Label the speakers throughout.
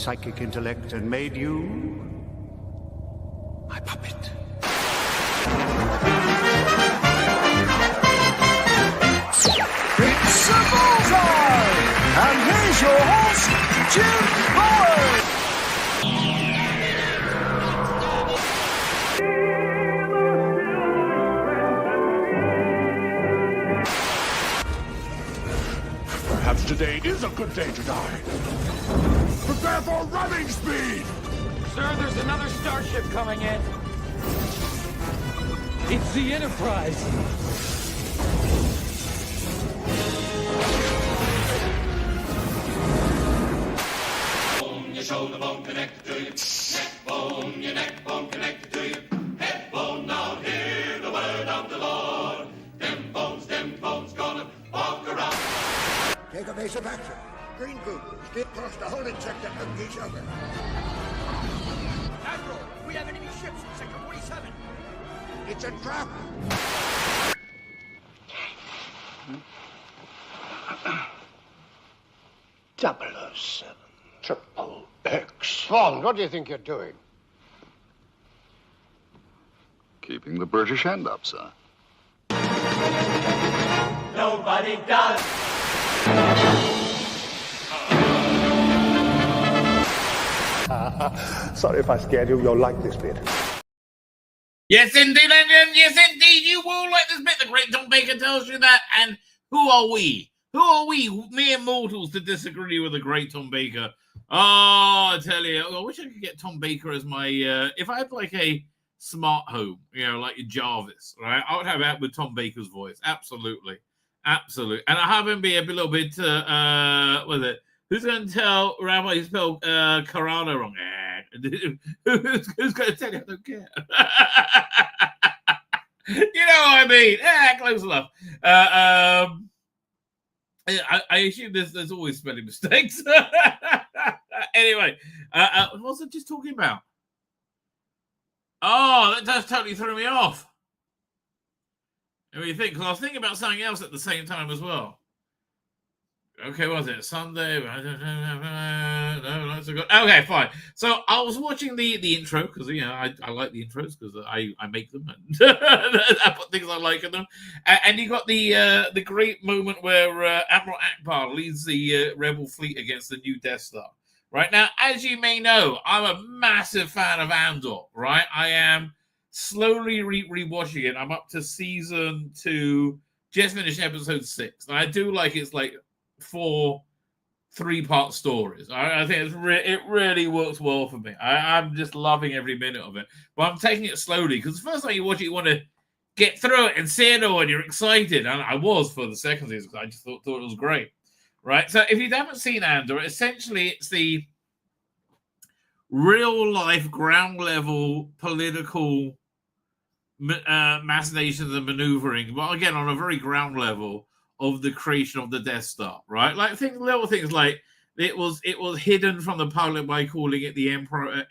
Speaker 1: psychic intellect and made you my puppet.
Speaker 2: It's a bullseye! And here's your host, Jim Boyd!
Speaker 3: Perhaps today is a good day to die. Prepare for running speed!
Speaker 4: Sir, there's another starship coming in. It's the Enterprise.
Speaker 5: Bone, your shoulder bone connected to you. Neck bone, your neck bone connected to you. Head bone, now hear the word of the Lord. Them bones gonna walk around.
Speaker 6: Take a base of action. Green group, skip across the holding sector of each other.
Speaker 2: Admiral, we have enemy ships in Sector 47.
Speaker 6: It's a trap.
Speaker 1: .007 Triple X.
Speaker 6: Bond, what do you think you're doing?
Speaker 7: Keeping the British hand up, sir.
Speaker 5: Nobody does.
Speaker 1: Sorry if I scared you. You'll like this bit.
Speaker 8: Yes, indeed, and yes, indeed, you will like this bit. The great Tom Baker tells you that. And who are we? Who are we, mere mortals, to disagree with the great Tom Baker? Oh, I tell you, I wish I could get Tom Baker as my, if I had like a smart home, you know, like a Jarvis, right? I would have that with Tom Baker's voice. Absolutely. Absolutely. And I have him be a little bit, what is it? Who's going to tell Rabbi you spelled Karana wrong? Who's going to tell you I don't care? You know what I mean? Close enough. I assume there's always spelling mistakes. Anyway, what was I just talking about? Oh, that just totally threw me off. What do you think? Because I was thinking about something else at the same time as well. Okay, what was it? Sunday? No, that's a good. Okay, fine. So I was watching the intro because you know I like the intros because I make them and I put things I like in them. And you got the great moment where Admiral Akbar leads the rebel fleet against the new Death Star. Right now, as you may know, I'm a massive fan of Andor. Right, I am slowly rewatching it. I'm up to season 2. Just finished episode 6. And I do like it's like 4 3-part stories. I think it really works well for me. I'm just loving every minute of it. But I'm taking it slowly because the first time you watch it, you want to get through it and see it all, and you're excited. And I was for the second season because I just thought it was great. Right? So if you haven't seen Andor, essentially it's the real-life, ground-level political machinations and maneuvering, but again, on a very ground level, of the creation of the Death Star, right? Like little things like it was hidden from the public by calling it the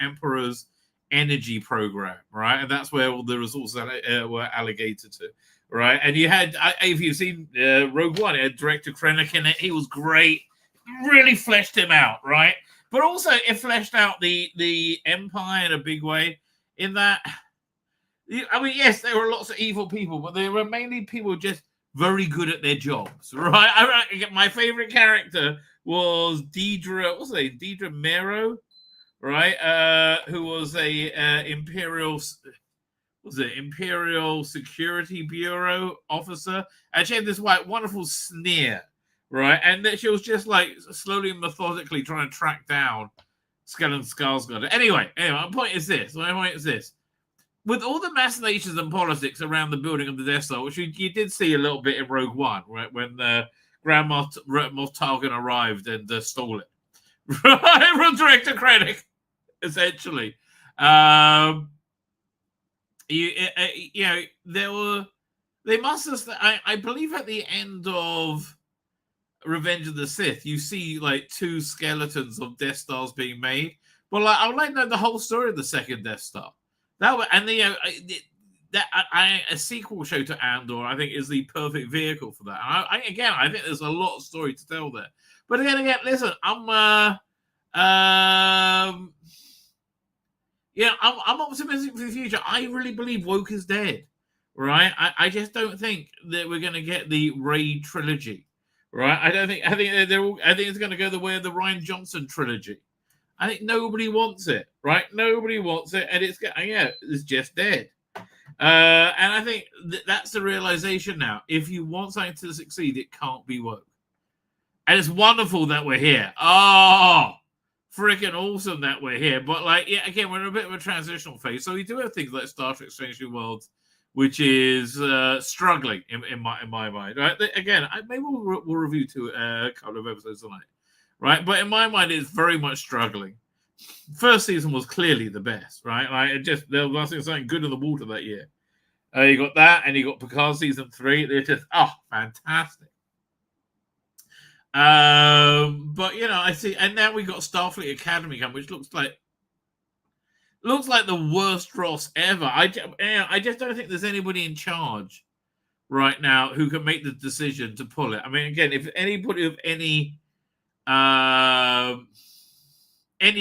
Speaker 8: Emperor's energy program, right? And that's where all the resources were allocated to, right? And you had, if you've seen Rogue One, it had Director Krennic in it. He was great, really fleshed him out, right? But also it fleshed out the Empire in a big way. In that, I mean, yes, there were lots of evil people, but they were mainly people just very good at their jobs, right? My favorite character was Deidre, what's her name? Deidre Mero, right? Who was a Imperial Security Bureau officer, and she had this wonderful sneer, right? And that she was just like slowly and methodically trying to track down Skeleton Skarsgård. Anyway, my point is this. With all the machinations and politics around the building of the Death Star, which you did see a little bit in Rogue One, right, when Grand Moff Tarkin arrived and stole it, right, from Director Krennic, essentially. They must have. I believe at the end of Revenge of the Sith, you see like 2 skeletons of Death Stars being made. But like, I would like to know the whole story of the second Death Star. A sequel show to Andor, I think, is the perfect vehicle for that. And I think there's a lot of story to tell there. But again, listen, I'm Yeah, I'm optimistic for the future. I really believe woke is dead, right? I just don't think that we're going to get the Ray trilogy, right? I don't think. I think they're all, I think it's going to go the way of the Ryan Johnson trilogy. I think nobody wants it, right? Nobody wants it, and it's just dead. And I think that's the realization now. If you want something to succeed, it can't be woke. And it's wonderful that we're here. Oh, freaking awesome that we're here. But again, we're in a bit of a transitional phase. So we do have things like Star Trek: Strange New Worlds, which is struggling in my mind. Right? Again, maybe we'll review a couple of episodes tonight. Right? But in my mind, it's very much struggling. First season was clearly the best, right? There was something good in the water that year. You got that, and you got Picard season 3. They're just fantastic. But I see, and now we got Starfleet Academy coming, which looks like the worst dross ever. I just don't think there's anybody in charge right now who can make the decision to pull it. I mean, again, if anybody of any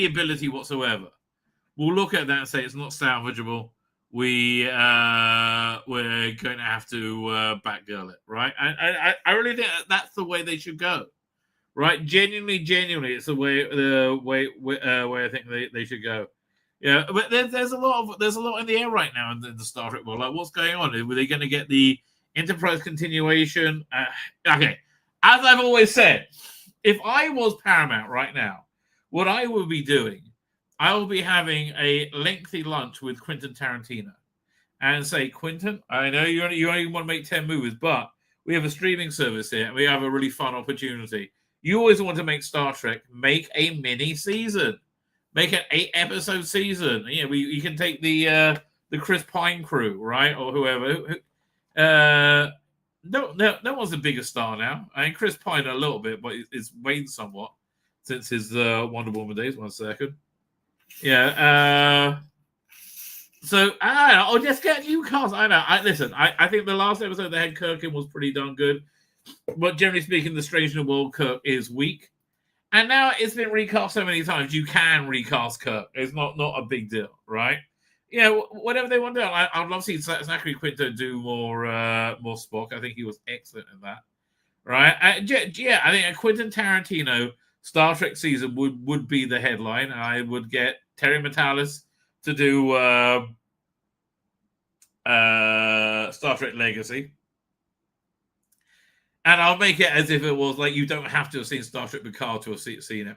Speaker 8: ability whatsoever will look at that and say it's not salvageable, we're going to have to backgirl it, right? I really think that's the way they should go, right? Genuinely, it's the way I think they should go. Yeah, but there's a lot in the air right now in the Star Trek world. Like, what's going on? Were they going to get the Enterprise continuation? Okay, as I've always said, if I was Paramount right now, what I would be doing, I will be having a lengthy lunch with Quentin Tarantino and say, Quentin, I know you only want to make 10 movies, but we have a streaming service here and we have a really fun opportunity. You always want to make Star Trek, make a mini season. Make an 8-episode season. You can take the Chris Pine crew, right? Or whoever. No one's a bigger star now. I mean, Chris Pine a little bit, but it's waned somewhat since his Wonder Woman days. 1 second. Yeah. So I don't know. I'll just get new cast. I know. I think the last episode they had Kirk in was pretty darn good, but generally speaking, the Strange New World Kirk is weak. And now it's been recast so many times, you can recast Kirk. It's not a big deal, right? Whatever they want to do. I'd love to see Zachary Quinto do more Spock. I think he was excellent in that, right? I think a Quentin Tarantino Star Trek season would be the headline. I would get Terry Matalas to do Star Trek Legacy. And I'll make it as if it was like you don't have to have seen Star Trek Picard to have seen it.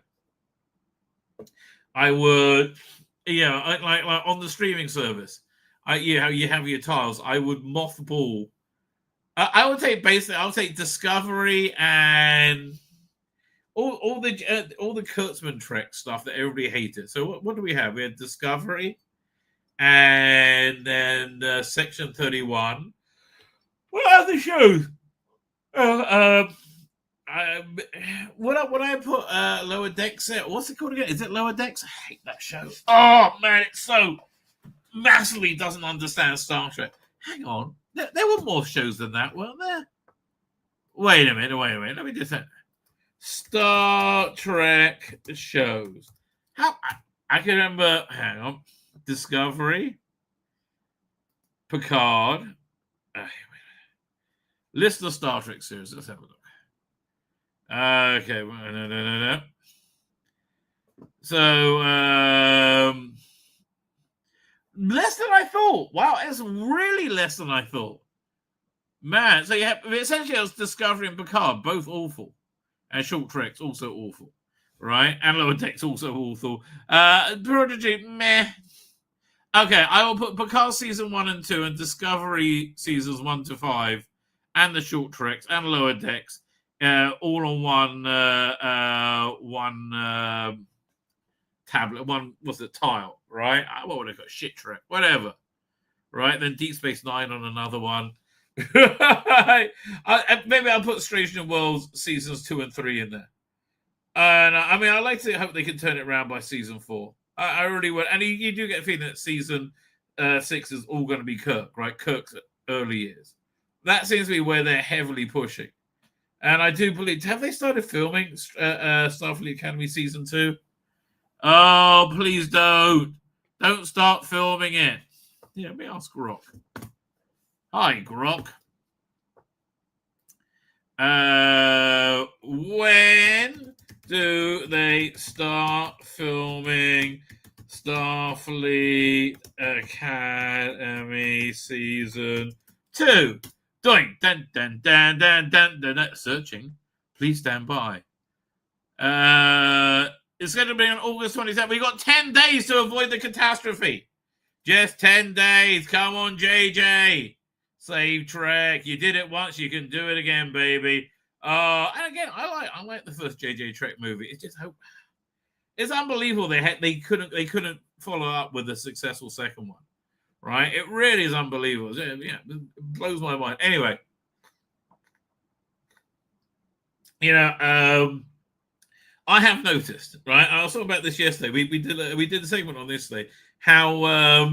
Speaker 8: I would, like on the streaming service, you have your tiles. I would mothball. I would take Discovery and all the Kurtzman Trek stuff that everybody hated. So what do we have? We had Discovery, and then Section 31. What are the shows? Would I put Lower Decks there? What's it called again? Is it Lower Decks? I hate that show. Oh man, it's so massively doesn't understand Star Trek. Hang on, there were more shows than that, weren't there? Wait a minute. Let me just say Star Trek shows. How I can remember. Hang on, Discovery, Picard. List of Star Trek series. Let's have a look. Okay. No. So, less than I thought. Wow, it's really less than I thought. Man, so you have essentially it was Discovery and Picard, both awful. And Short Treks also awful. Right? And Lower Decks also awful. Prodigy, meh. Okay, I will put Picard season 1 and 2 and Discovery seasons 1 to 5. And the Short Treks and Lower Decks, all on one tablet, tile, right? What would I call it? Shit Trek, whatever, right? Then Deep Space Nine on another one. Maybe I'll put Strange New Worlds seasons 2 and 3 in there. And I like to hope they can turn it around by season 4. I really would. And you do get a feeling that season 6 is all going to be Kirk, right? Kirk's early years. That seems to be where they're heavily pushing. And I do believe, have they started filming Starfleet Academy Season 2? Oh, please don't. Don't start filming it. Yeah, let me ask Grok. Hi, Grok. When do they start filming Starfleet Academy Season 2? Doing dun dun dun dun dun dun dun. Searching. Please stand by. It's going to be on August 27th. We got 10 days to avoid the catastrophe. Just 10 days. Come on, JJ. Save Trek. You did it once. You can do it again, baby. And again, I like the first JJ Trek movie. It's just it's unbelievable they couldn't follow up with a successful second one, right? It really is unbelievable. Yeah, it blows my mind. Anyway, I have noticed, right? I was talking about this yesterday. We did a segment on this today. How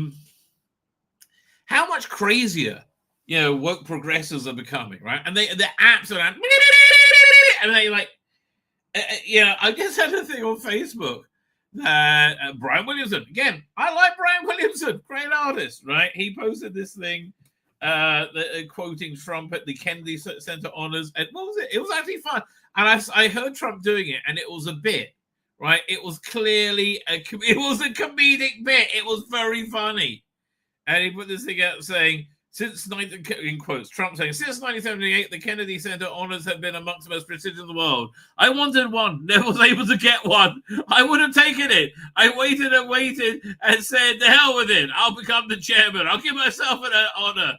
Speaker 8: much crazier woke progressives are becoming, right? And they're absolutely, and they like, I just had a thing on Facebook that Brian Williamson, again, I like Brian Williamson, great artist, right? He posted this thing quoting Trump at the Kennedy Center honors, and what was it? It was actually fun, and I heard Trump doing it, and it was a bit, right? It was clearly a comedic bit. It was very funny, and he put this thing out saying, in quotes, Trump saying, since 1978, the Kennedy Center honors have been amongst the most prestigious in the world. I wanted one, never was able to get one. I would have taken it. I waited and said, the hell with it. I'll become the chairman. I'll give myself an honor.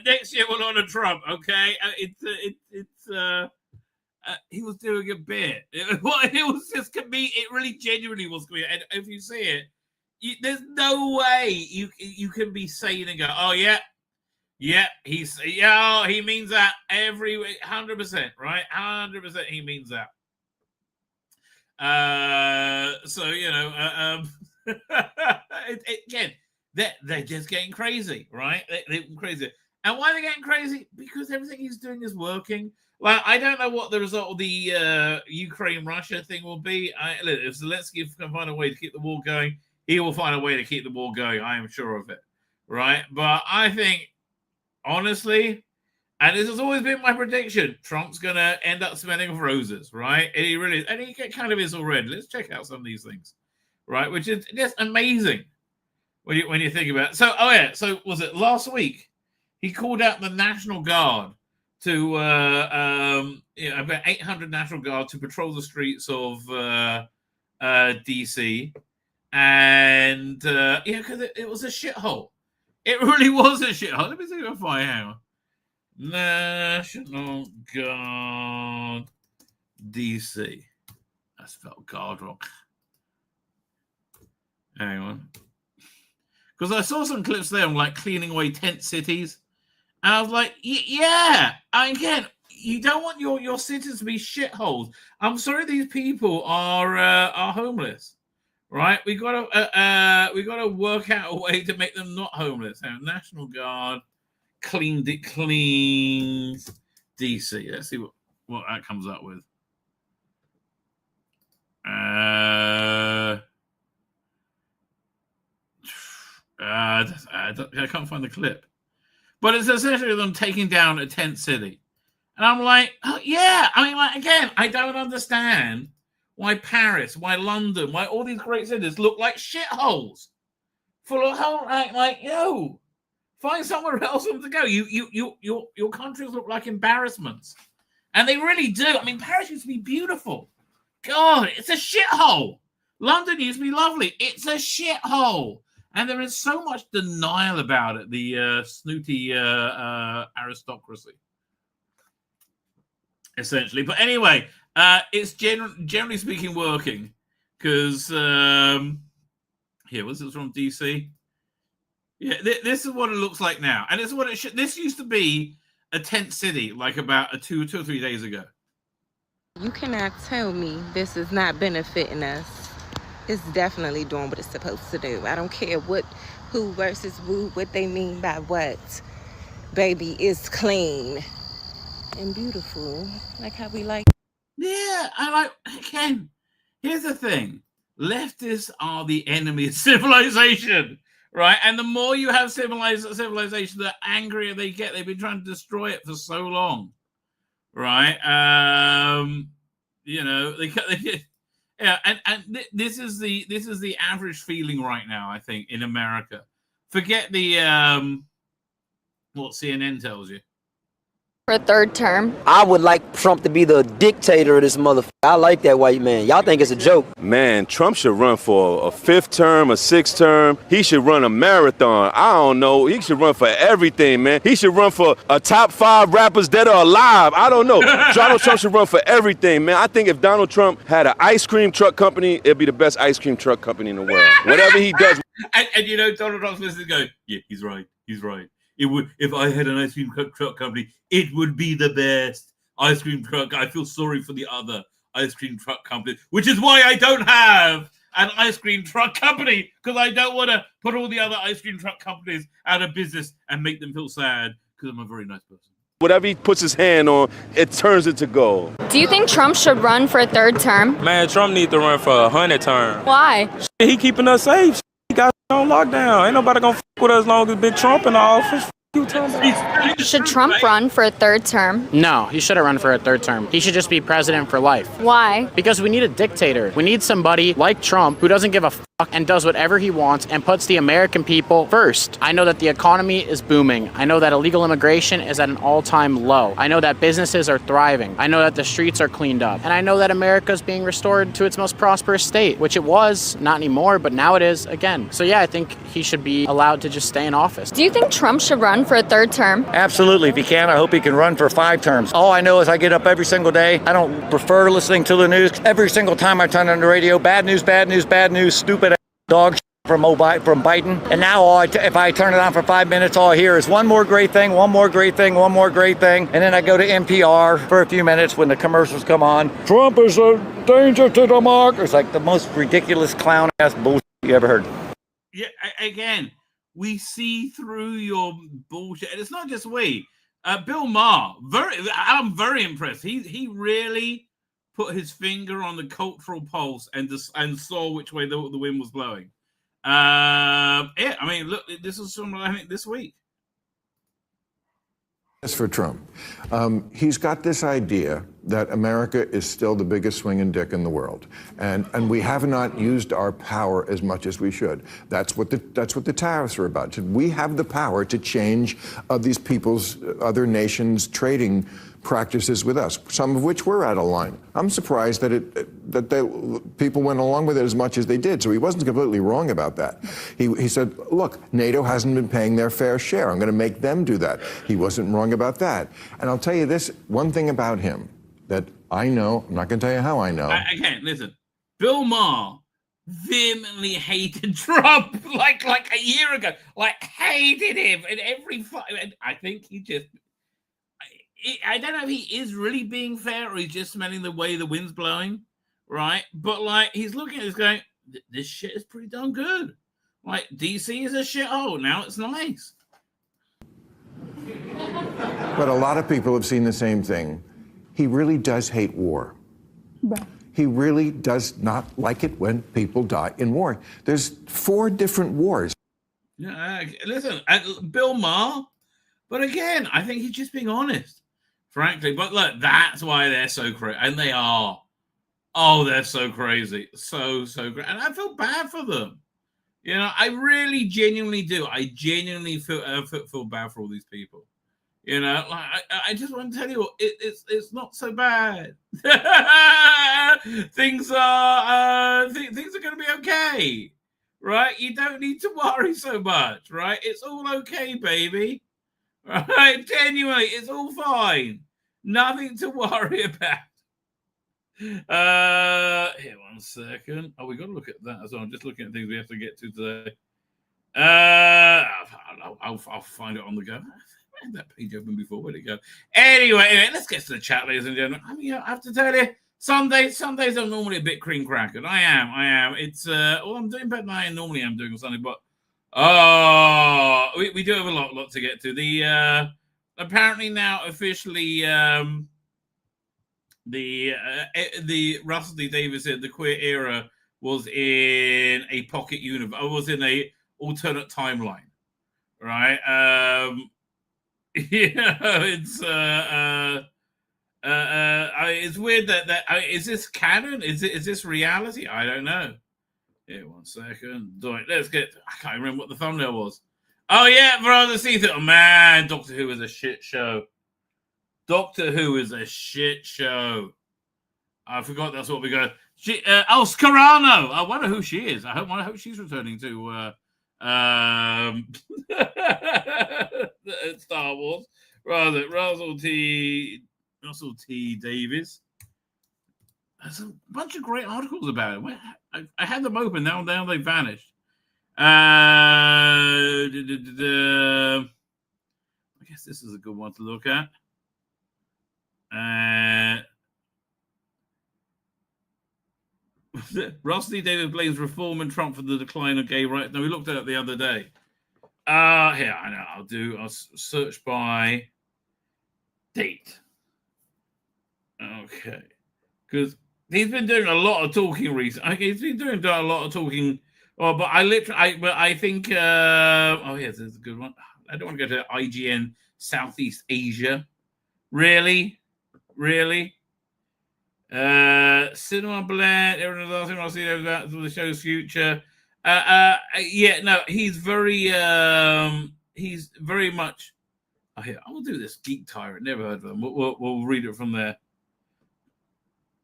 Speaker 8: Next year we'll honor Trump, okay? He was doing a bit. It was just comedic. It really genuinely was comedic. And if you see it, there's no way you can be sane and go, oh, yeah, he means that every 100%, right? 100% he means that. Again, they're just getting crazy, right? They're crazy. And why are they getting crazy? Because everything he's doing is working. Like, I don't know what the result of the Ukraine-Russia thing will be. If Zelensky can find a way to keep the war going, he will find a way to keep the war going. I am sure of it, right? But I think, honestly, and this has always been my prediction, Trump's going to end up smelling roses, right? And he really is. And he kind of is already. Let's check out some of these things, right? Which is just amazing when you think about it. So, so was it last week? He called out the National Guard to about 800 National Guard to patrol the streets of DC. And, because it was a shithole. It really was a shithole. Let me see if I can find out. National Guard DC. I spelled guard wrong. Hang on. Because I saw some clips there on like cleaning away tent cities. And I was like, yeah. Again, you don't want your cities to be shitholes. I'm sorry these people are homeless. Right, we gotta work out a way to make them not homeless. Now, National Guard cleans DC. Let's see what that comes up with. I can't find the clip, but it's essentially them taking down a tent city, and I'm like, oh, yeah. I mean, like, again, I don't understand why Paris, why London, why all these great cities look like shitholes, full of find somewhere else for them to go. Your countries look like embarrassments, and they really do. I mean, Paris used to be beautiful. God, it's a shithole. London used to be lovely. It's a shithole, and there is so much denial about it. The snooty aristocracy, essentially. But anyway. It's generally speaking working because here was this from DC. Yeah, this is what it looks like now, and it's what it should. This used to be a tent city like about 2 or 3 days ago.
Speaker 9: You cannot tell me this is not benefiting us. It's definitely doing what it's supposed to do. I don't care who versus who, what they mean by what. Baby, it's clean and beautiful, like how we like.
Speaker 8: Yeah, I like, again, here's the thing. leftists are the enemy of civilization, right? And the more you have civilization, the angrier they get. They've been trying to destroy it for so long, right? You know, they yeah, and this is the average feeling right now, I think, in America. Forget the what CNN tells you.
Speaker 10: For a third term.
Speaker 11: I would like Trump to be the dictator of this motherfucker. I like that white man. Y'all think it's a joke.
Speaker 12: Man, Trump should run for a 5th term, a 6th term. He should run a marathon. I don't know. He should run for everything, man. He should run for a top 5 rappers that are alive. I don't know. Donald Trump should run for everything, man. I think if Donald Trump had an ice cream truck company, it'd be the best ice cream truck company in the world. Whatever he does.
Speaker 8: And you know, Donald Trump's listening go, yeah, he's right. He's right. It would, if I had an ice cream truck company, it would be the best ice cream truck. I feel sorry for the other ice cream truck company, which is why I don't have an ice cream truck company, because I don't want to put all the other ice cream truck companies out of business and make them feel sad, because I'm a very nice person.
Speaker 12: Whatever he puts his hand on, it turns it to gold.
Speaker 10: Do you think Trump should run for a third term?
Speaker 13: Man, Trump needs to run for 100 term.
Speaker 10: Why?
Speaker 13: He keeping us safe. He got on lockdown. Ain't nobody gonna f with us as long as Big Trump in the office.
Speaker 10: Should Trump run for a third term?
Speaker 14: No, he shouldn't run for a third term. He should just be president for life.
Speaker 10: Why?
Speaker 14: Because we need a dictator. We need somebody like Trump who doesn't give a fuck and does whatever he wants and puts the American people first. I know that the economy is booming. I know that illegal immigration is at an all-time low. I know that businesses are thriving. I know that the streets are cleaned up. And I know that America is being restored to its most prosperous state, which it was, not anymore, but now it is again. So yeah, I think he should be allowed to just stay in office.
Speaker 10: Do you think Trump should run for a third term?
Speaker 15: Absolutely. If he can, I hope he can run for 5 terms. All I know is I get up every single day. I don't prefer listening to the news. Every single time I turn on the radio, bad news, bad news, bad news, stupid dog shit from Biden. And now if I turn it on for 5 minutes, all I hear is one more great thing, one more great thing, one more great thing. And then I go to NPR for a few minutes when the commercials come on. Trump is a danger to democracy. It's like the most ridiculous clown-ass bullshit you ever heard.
Speaker 8: Yeah, again, we see through your bullshit. And it's not just we. Bill Maher, I'm very impressed. He really put his finger on the cultural pulse and saw which way the wind was blowing. Yeah, I mean, look, this is from, I think, this week.
Speaker 16: As for Trump, he's got this idea that America is still the biggest swinging dick in the world, and we have not used our power as much as we should. That's what the tariffs are about. We have the power to change these people's, other nations' trading practices with us, some of which were out of line. I'm surprised that people went along with it as much as they did. So he wasn't completely wrong about that. He said, look, NATO hasn't been paying their fair share. I'm going to make them do that. He wasn't wrong about that. And I'll tell you this, one thing about him that I know, I'm not going to tell you how I know.
Speaker 8: Again, listen, Bill Maher vehemently hated Trump like a year ago, hated him in every fight. I think he just, I don't know if he is really being fair or he's just smelling the way the wind's blowing, right? But he's looking at this going, this shit is pretty darn good. DC is a shithole. Now it's nice.
Speaker 16: But a lot of people have seen the same thing. He really does hate war. Right. He really does not like it when people die in war. There's 4 different wars.
Speaker 8: Yeah, listen, Bill Maher, but again, I think he's just being honest. Frankly, but look, that's why they're so crazy, and they are. Oh, they're so crazy, so great, and I feel bad for them. You know, I really, genuinely do. I genuinely feel bad for all these people. You know, I just want to tell you, it's not so bad. Things are going to be okay, right? You don't need to worry so much, right? It's all okay, baby. Right? Genuinely, it's all fine. Nothing to worry about. Here, 1 second. Oh, we got to look at that as well. I'm just looking at things we have to get to today. I'll find it on the go. I had that page open before. Where'd it go? Anyway, let's get to the chat, ladies and gentlemen. I mean, I have to tell you, Sundays are normally a bit cream crackered. I am. It's I'm doing better than I normally am doing on Sunday, but we do have a lot to get to. The apparently now officially the Russell D. Davies said the queer era was in a pocket universe. I was in a alternate timeline, right? It's weird that is this canon? Is this reality? I don't know. Yeah, 1 second. Let's get. I can't remember what the thumbnail was. Oh yeah, Veronica Season. Oh man, Doctor Who is a shit show. Doctor Who is a shit show. I forgot that's what we got. Scarano. I wonder who she is. I hope she's returning to Star Wars. Russell T. Davies. There's a bunch of great articles about it. I had them open. Now they vanished. I guess this is a good one to look at. Rusty Davis blames reform and Trump for the decline of gay rights. No, we looked at it the other day. Here, I know. I'll search by date. Okay. Because he's been doing a lot of talking recently. He's been doing a lot of talking. Oh, but I think, yes, this is a good one. I don't want to go to IGN Southeast Asia. Really? Cinema Blend, everyone's asking I'll see about the show's future. He's very much. Oh, here, I will do this. Geek Tyrant, never heard of them. We'll read it from there.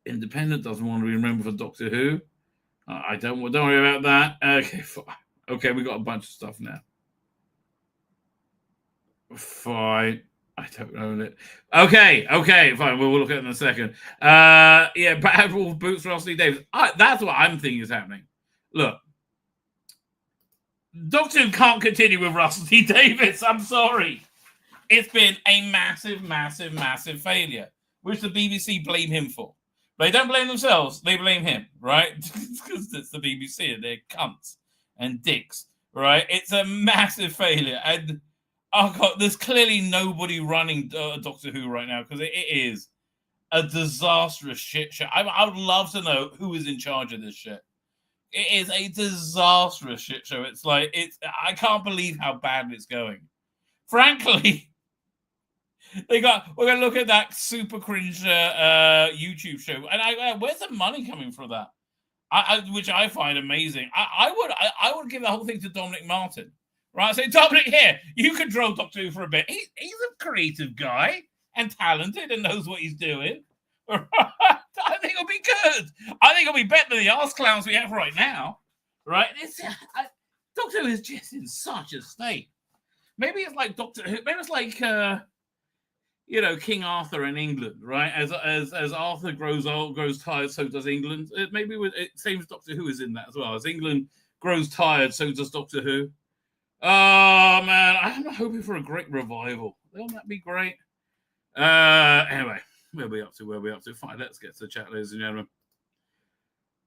Speaker 8: Independent doesn't want to be remembered for Doctor Who. I don't worry about that. Okay, fine. Okay, we got a bunch of stuff now. Fine. I don't own it. Okay, fine. We'll look at it in a second. Bad Wolf Boots Rusty Davis. That's what I'm thinking is happening. Look, Doctor Who can't continue with Rusty Davis. I'm sorry. It's been a massive failure, which the BBC blame him for. They don't blame themselves. They blame him, right? Because it's the BBC and they're cunts and dicks, right? It's a massive failure. And, oh, God, there's clearly nobody running Doctor Who right now because it is a disastrous shit show. I would love to know who is in charge of this shit. It is a disastrous shit show. I can't believe how bad it's going. Frankly, we're going to look at that super cringe YouTube show. And where's the money coming from that? Which I find amazing. I would give the whole thing to Dominic Martin. Right? So, Dominic, here, you control Doctor Who for a bit. He's a creative guy and talented and knows what he's doing. Right? I think it'll be good. I think it'll be better than the arse clowns we have right now. Right? Doctor Who is just in such a state. Maybe it's like Doctor Who. Maybe it's like King Arthur in England, right? As Arthur grows old, grows tired, so does England. Maybe it seems Doctor Who is in that as well. As England grows tired, so does Doctor Who. Oh man, I'm hoping for a great revival. Won't that be great? Anyway, where are we up to? Fine, let's get to the chat, ladies and gentlemen.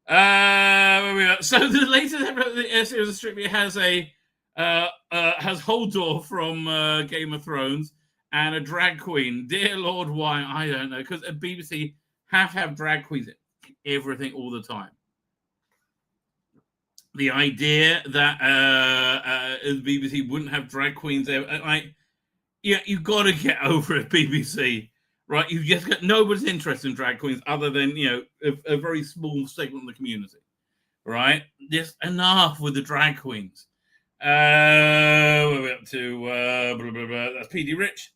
Speaker 8: Where we are. So the latest episode of the series of Strictly has Holdor from Game of Thrones and a drag queen. Dear Lord, why? I don't know. Because at BBC have drag queens in everything all the time. The idea that the BBC wouldn't have drag queens there, you've got to get over it, BBC, right? You've just got nobody's interested in drag queens other than a very small segment of the community, right? Just enough with the drag queens. We're up to blah, blah, blah. That's PD Rich.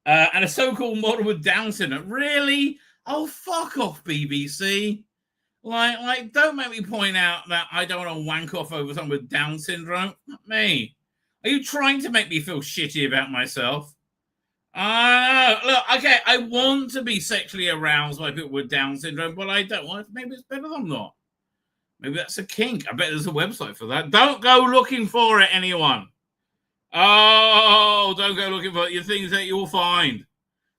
Speaker 8: And a so-called model with Down syndrome. Really? Oh, fuck off, BBC. Like, don't make me point out that I don't want to wank off over someone with Down syndrome. Not me. Are you trying to make me feel shitty about myself? Look, okay, I want to be sexually aroused by people with Down syndrome, but I don't want. Maybe it's better than not. Maybe that's a kink. I bet there's a website for that. Don't go looking for it, anyone. Oh, don't go looking for it. Your things that you'll find.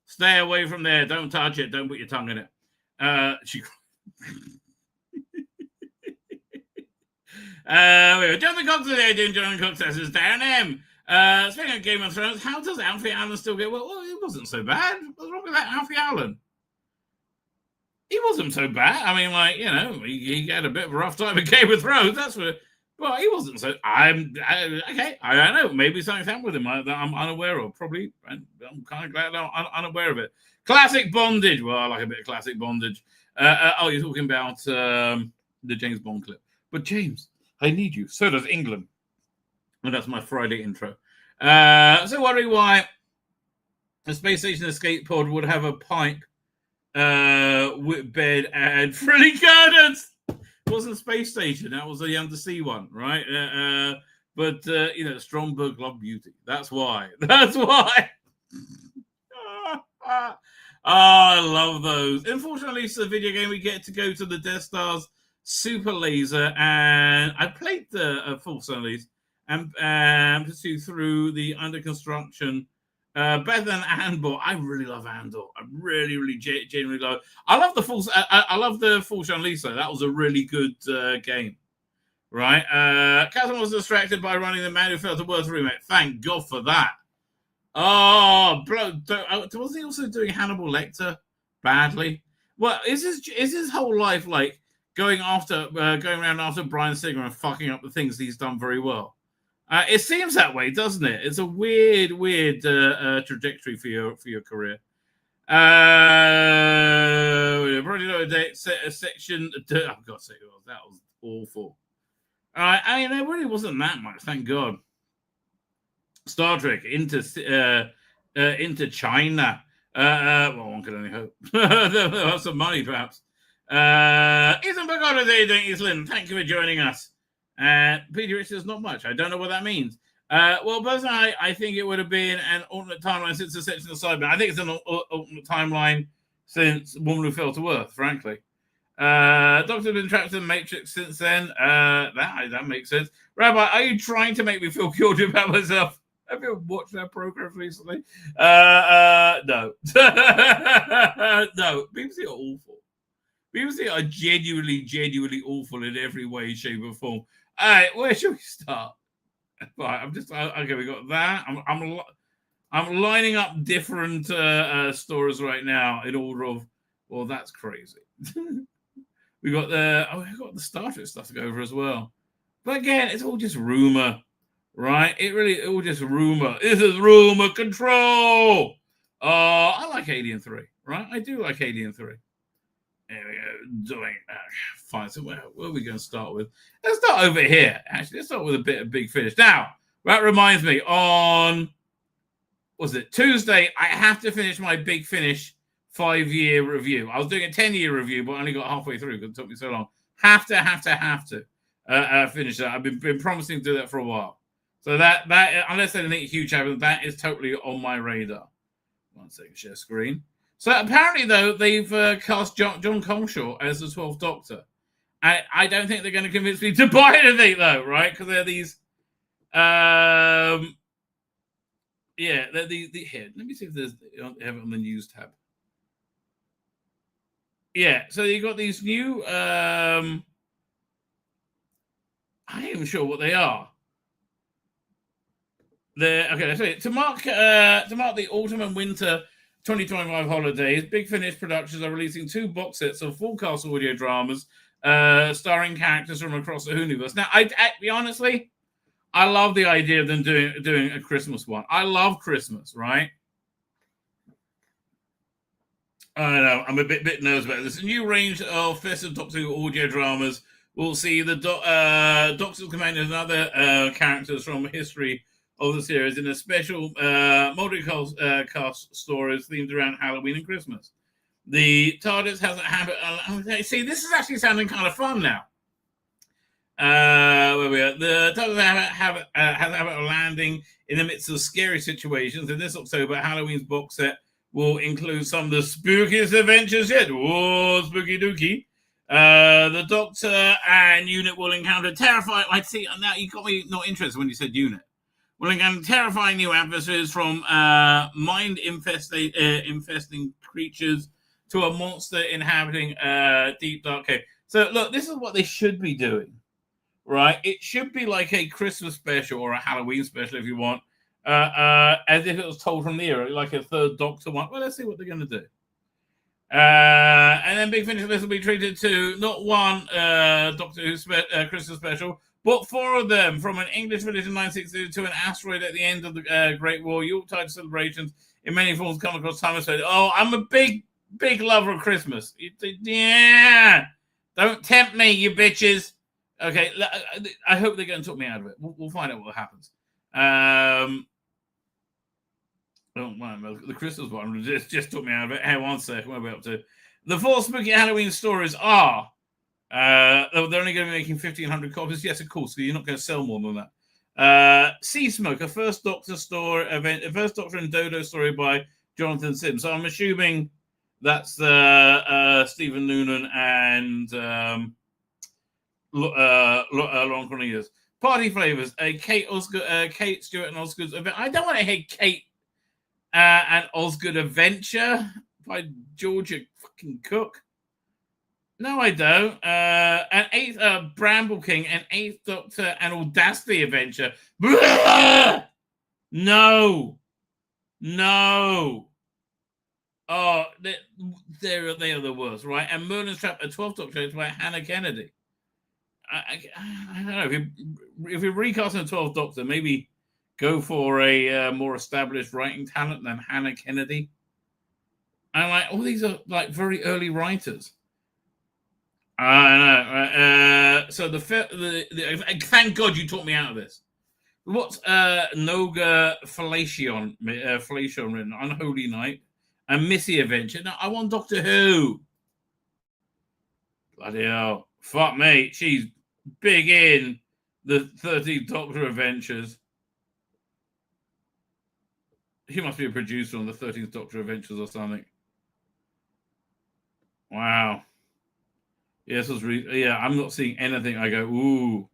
Speaker 8: Stay away from there. Don't touch it. Don't put your tongue in it. Jonathan Cox today doing Jonathan Cox says Darren M. Speaking of Game of Thrones, how does Alfie Allen still get well? It wasn't so bad. What's wrong with that Alfie Allen? he wasn't so bad. I mean, like, you know, he had a bit of a rough time in Game of Thrones. That's what. Well, he wasn't so. Okay. I don't know. Maybe something's happened with him that I'm unaware of. Probably. I'm kind of glad I'm unaware of it. Classic bondage. Well, I like a bit of classic bondage. You're talking about the James Bond clip. But James, I need you. So does England. And that's my Friday intro. So wondering why a space station escape pod would have a pipe with bed and frilly curtains. It wasn't a space station. That was a undersea one, right? But you know, Stromberg loved beauty. That's why. That's why. I love those. Unfortunately, it's a video game. We get to go to the Death Star's super laser, and I played the full Sundays and pursue through the under construction. Better than Andor. I really love Andor. I really genuinely love it. I love the full. I love the full Lisa. That was a really good game, right? Catherine was distracted by running the Man Who Fell to Earth remake. Thank God for that. Oh, bro! Was he also doing Hannibal Lecter badly? Well, is his whole life like going around after Bryan Singer and fucking up the things he's done very well? It seems that way, doesn't it? It's a weird trajectory for your career. Section. Oh, God's sake, that was awful. I mean, there really wasn't that much. Thank God. Star Trek into China. Well, one can only hope. There was some money, perhaps. Ethan Bogota, Island. Thank you for joining us. Peter Richards, not much. I don't know what that means. Well, personally, I think it would have been an alternate timeline since the section of Cyberman. I think it's an alternate timeline since Woman Who Fell to Earth, frankly. Doctor's been trapped in the Matrix since then. That makes sense. Rabbi, are you trying to make me feel guilty about myself? Have you watched that program recently? No. No. BBC are awful. BBC are genuinely awful in every way, shape, or form. All right, where should we start? Right, okay. We got that. I'm lining up different stories right now in order of. Well, that's crazy. we got the Star Trek stuff to go over as well. But again, it's all just rumor, right? It all just rumor. This is rumor control. I like Alien 3, right? I do like Alien 3. There we go. Fine. So where are we going to start with? Let's start over here. Actually, let's start with a bit of Big Finish. Now, that reminds me, on Tuesday, I have to finish my Big Finish 5-year review. I was doing a 10-year review, but I only got halfway through because it took me so long. Have to finish that. I've been promising to do that for a while. So that unless anything huge happens, that is totally on my radar. One second, share screen. So apparently, though, they've cast John Coleshaw as the 12th Doctor. I don't think they're going to convince me to buy anything, though, right? Because they're these... they're here, let me see if there's... I have it on the news tab. Yeah, so you've got these new... I ain't even sure what they are. To mark the autumn and winter 2025 holidays, Big Finish Productions are releasing 2 box sets of full cast audio dramas starring characters from across the universe. Now, honestly, I love the idea of them doing a Christmas one. I love Christmas, right? I know, I'm a bit nervous about this. A new range of festive Doctor Who audio dramas will see the Doctor's Companions and other characters from history of the series in a special multicast stories themed around Halloween and Christmas. The TARDIS has a habit. See, this is actually sounding kind of fun now. Where we are. The TARDIS has a habit of landing in the midst of scary situations. In this October, Halloween's box set will include some of the spookiest adventures yet. Whoa, spooky dooky. The Doctor and Unit will encounter terrifying. I see. Now you got me not interested when you said Unit. Will encounter terrifying new atmospheres from mind-infesting creatures to a monster inhabiting deep dark cave. So look, this is what they should be doing, right? It should be like a Christmas special or a Halloween special, if you want, as if it was told from the era, like a third Doctor one. Well, let's see what they're going to do. And then Big Finish list will be treated to not one Doctor Who Christmas special, but 4 of them, from an English village in 1962 to an asteroid at the end of the Great War, Yuletide celebrations in many forms come across time and space. Oh, I'm a big lover of Christmas. Yeah. Don't tempt me, you bitches. Okay, I hope they're going to talk me out of it. We'll find out what happens. Oh, man, the Christmas one just took me out of it. Hey, 1 second. What are we up to? The 4 spooky Halloween stories are... they're only going to be making 1,500 copies. Yes, of course, because you're not going to sell more than that. Sea Smoke, a First Doctor story event, a First Doctor and Dodo story by Jonathan Sims. So I'm assuming that's Stephen Noonan and Lauren Cornelius. Party Flavors, a Kate Stewart and Osgood's event. I don't want to hear Kate and Osgood Adventure by Georgia fucking Cook. No, I don't. An 8th Bramble King, an 8th Doctor and Audacity Adventure. Blah! No. Oh, they are the worst, right? And Merlin's Trap, a 12th Doctor by Hannah Kennedy. I don't know. If you're recasting a 12th Doctor, maybe go for a more established writing talent than Hannah Kennedy. And like, all these are like very early writers. I know. So the thank God you taught me out of this. What's Noga Fellation written? Unholy Night, a Missy Adventure. No, I want Doctor Who. Bloody hell. Fuck me. She's big in the 13th Doctor Adventures. She must be a producer on the 13th Doctor Adventures or something. Wow. Yes, I'm not seeing anything. I go, ooh,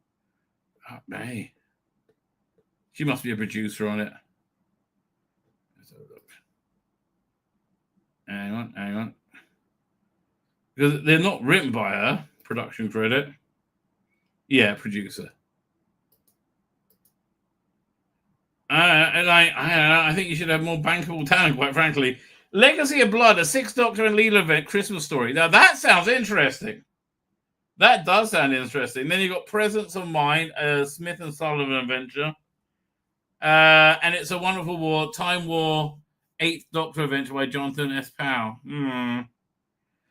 Speaker 8: fuck me. She must be a producer on it. Let's have a look. Hang on. Because they're not written by her. Production credit. Yeah, producer. And I think you should have more bankable talent, quite frankly. Legacy of Blood, a 6th Doctor and Leela event Christmas story. Now that sounds interesting. That does sound interesting. Then you've got Presence of Mind, a Smith and Sullivan adventure. And It's a Wonderful War, Time War, 8th Doctor adventure by Jonathan S. Powell.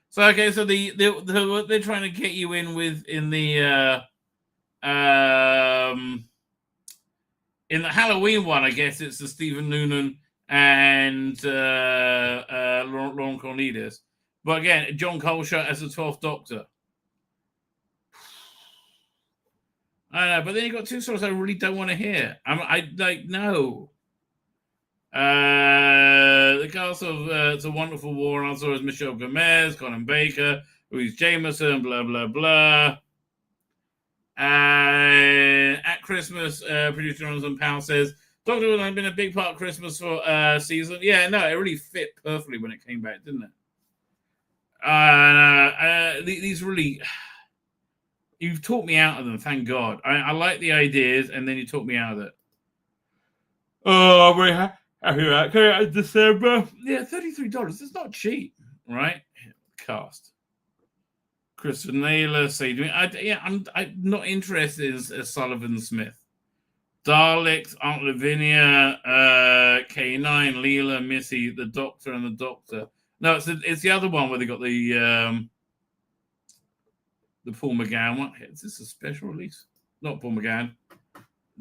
Speaker 8: So, okay, so what they're trying to get you in with in the Halloween one, I guess it's the Stephen Noonan and Lauren Cornelius. But again, John Coleshaw as the 12th Doctor. I don't know, but then you've got 2 stories I really don't want to hear. No. The cast of It's a Wonderful War and also as Michelle Gomez, Colin Baker, Louise Jameson, blah, blah, blah. At Christmas, producer Jonathan Powell says, Doctor Who has been a big part of Christmas for season. Yeah, no, it really fit perfectly when it came back, didn't it? These really... You've taught me out of them, thank God. I like the ideas, and then you taught me out of it. Oh, I'm very happy about it. December. Yeah, $33. It's not cheap, right? Cast. Kristen Naylor, Sadie. I'm not interested in Sullivan Smith. Daleks, Aunt Lavinia, K9, Leela, Missy, the Doctor, and the Doctor. No, it's the other one where they got the Paul McGann one. Is this a special release? Not Paul McGann.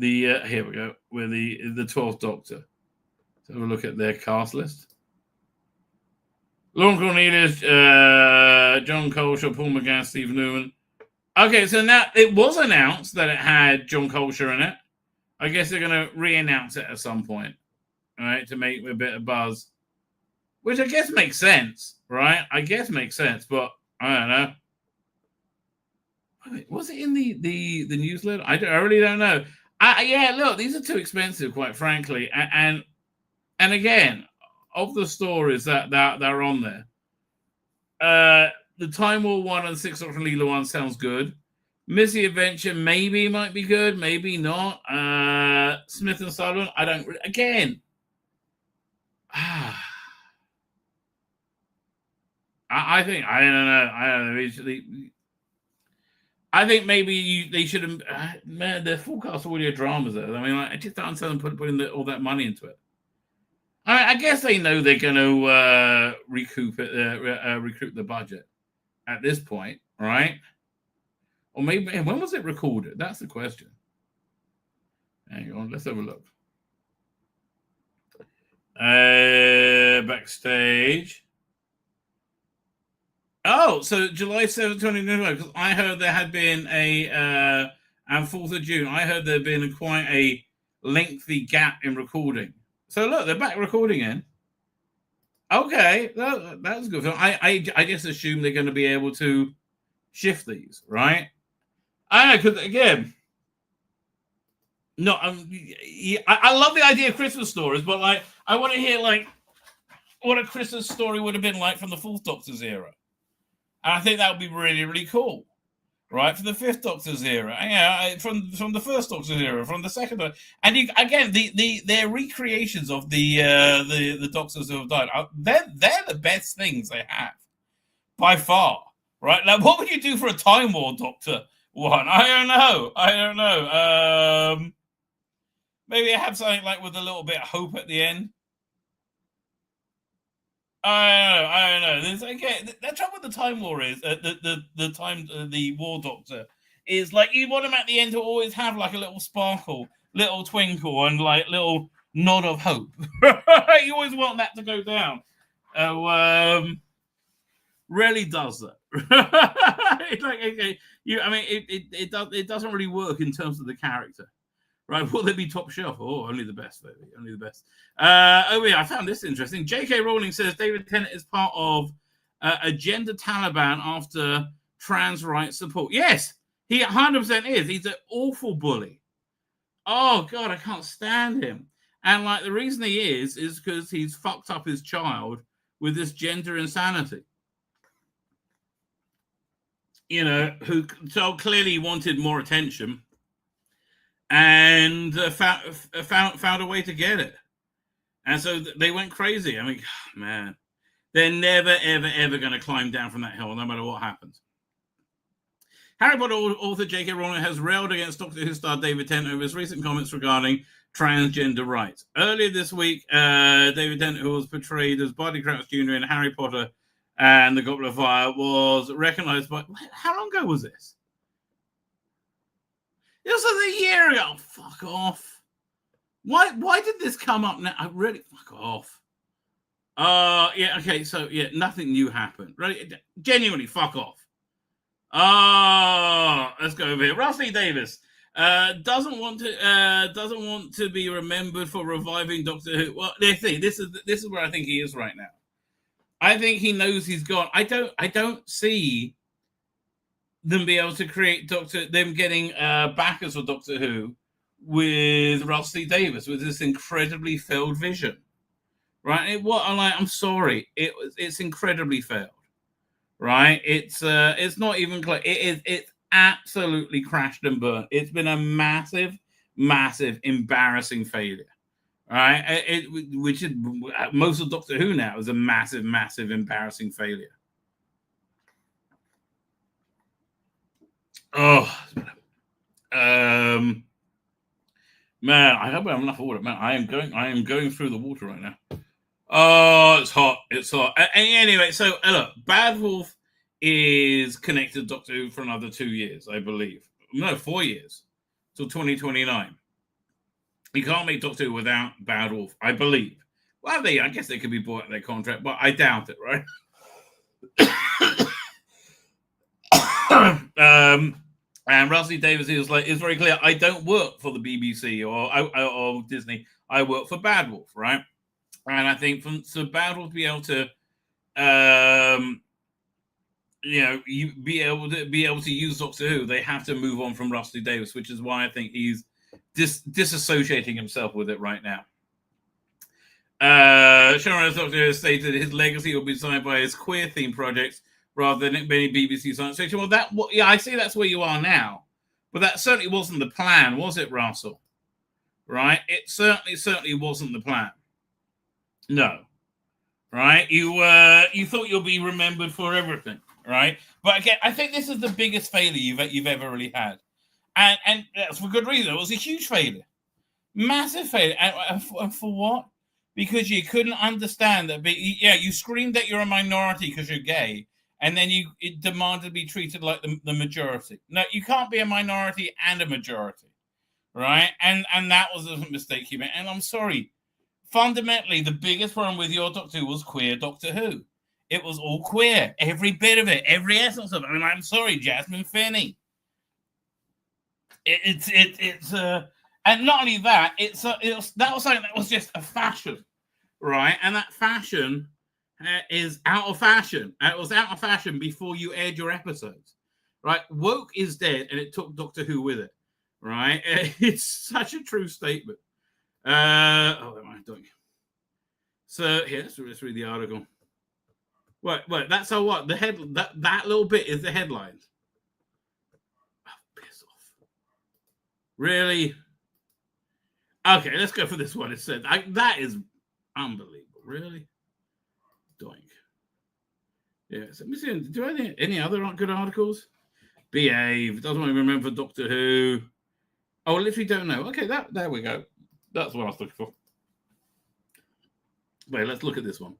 Speaker 8: Here we go. Where the 12th Doctor. Let's have a look at their cast list. Lauren Cornelius, John Coleshaw, Paul McGann, Steve Newman. Okay, so now it was announced that it had John Coleshaw in it. I guess they're going to re-announce it at some point, right, to make a bit of buzz, which I guess makes sense, right? I guess makes sense, but I don't know. Was it in the newsletter? I really don't know. Yeah, look, these are too expensive, quite frankly. And again, of the stories that are on there, the Time War one and 6 Doctor Leela one sounds good. Missy Adventure maybe might be good, maybe not. Smith and Sullivan, I don't. Again, I think I don't know. I think maybe they should have. Man, the forecast audio dramas though. I mean, I just don't understand them putting all that money into it. I guess they know they're going to recruit the budget at this point, right? Or maybe when was it recorded? That's the question. Hang on, let's have a look. Backstage. Oh, so July 7th, 2021, because I heard there had been and 4th of June, I heard there had been quite a lengthy gap in recording. So look, they're back recording in. Okay, that's good. I just assume they're going to be able to shift these, right? I know, because again, no, I love the idea of Christmas stories, but like I want to hear like what a Christmas story would have been like from the Fourth Doctor's era, and I think that would be really, really cool, right? For the Fifth Doctor's era, from the First Doctor's era, from the Second, and again their recreations of the Doctors who have died, they're the best things they have by far, right? Now, what would you do for a Time War Doctor one? I don't know. Maybe I have something like with a little bit of hope at the end. I don't know. There's, again, the trouble with the Time War is the War Doctor is like you want him at the end to always have like a little sparkle, little twinkle, and like little nod of hope. You always want that to go down. Really does that. It's like it doesn't really work in terms of the character. Right, will they be top shelf? Oh, only the best, baby. Only the best. I found this interesting. J.K. Rowling says David Tennant is part of Agenda Taliban after trans rights support. Yes, he 100% is. He's an awful bully. Oh, God, I can't stand him. And, like, the reason he is because he's fucked up his child with this gender insanity. You know, who so clearly wanted more attention. And found a way to get it, and so they went crazy. I mean, man, they're never, ever, ever going to climb down from that hill, no matter what happens. Harry Potter author J.K. Rowling has railed against Doctor Who star David Tennant over his recent comments regarding transgender rights. Earlier this week, David Tennant, who was portrayed as Barty Crouch Jr. in Harry Potter and the Goblet of Fire, was recognized by. How long ago was this? This was a year ago. Fuck off. Why did this come up now? I really fuck off. Yeah, okay, so yeah, nothing new happened. Right? Genuinely, fuck off. Let's go over here. Rusty Davis doesn't want to be remembered for reviving Doctor Who. Well, this is where I think he is right now. I think he knows he's gone. I don't see them be able to create them getting backers for Doctor Who with Rusty Davis with this incredibly failed vision, right? I'm sorry, it's incredibly failed, right? It's not even close. It's absolutely crashed and burned. It's been a massive, massive, embarrassing failure, right? Which is most of Doctor Who now is a massive, massive, embarrassing failure. Oh, man! I hope I have enough water. Man, I am going through the water right now. Oh, it's hot. It's hot. Anyway, so look, Bad Wolf is connected to Doctor Who for another 2 years, I believe. No, 4 years till 2029. You can't make Doctor Who without Bad Wolf, I believe. Well, I guess they could be bought at their contract, but I doubt it, right? And Rusty Davis is very clear. I don't work for the BBC or Disney. I work for Bad Wolf, right? And I think for Bad Wolf to be able to, be able to use Doctor Who, they have to move on from Rusty Davis, which is why I think he's disassociating himself with it right now. Shomron Doctor has stated his legacy will be signed by his queer theme projects rather than many BBC science fiction. Well, I see that's where you are now. But that certainly wasn't the plan, was it, Russell? Right? It certainly wasn't the plan. No. right? You thought you'll be remembered for everything, right? But again, I think this is the biggest failure you've ever really had, and that's for good reason. It was a huge failure, massive failure, and for what? Because you couldn't understand that. You screamed that you're a minority because you're gay, and then you demanded to be treated like the majority. No, you can't be a minority and a majority, right? And that was a mistake you made. And I'm sorry. Fundamentally, the biggest problem with your Doctor Who was queer Doctor Who. It was all queer, every bit of it, every essence of it. I mean, I'm sorry, Jasmine Finney. And not only that, that was something that was just a fashion, right? And that fashion is out of fashion. And it was out of fashion before you aired your episodes, right? Woke is dead, and it took Doctor Who with it, right? It's such a true statement. What am I doing? So here, let's read the article. Wait, that's how what the head that little bit is the headlines. Oh, piss off. Really? Okay, let's go for this one. It said that is unbelievable. Really? Doink. Yeah. So let me see. Do I have any other good articles? Behave. Doesn't want to remember Doctor Who. Oh, literally don't know. Okay, there we go. That's what I was looking for. Wait, let's look at this one.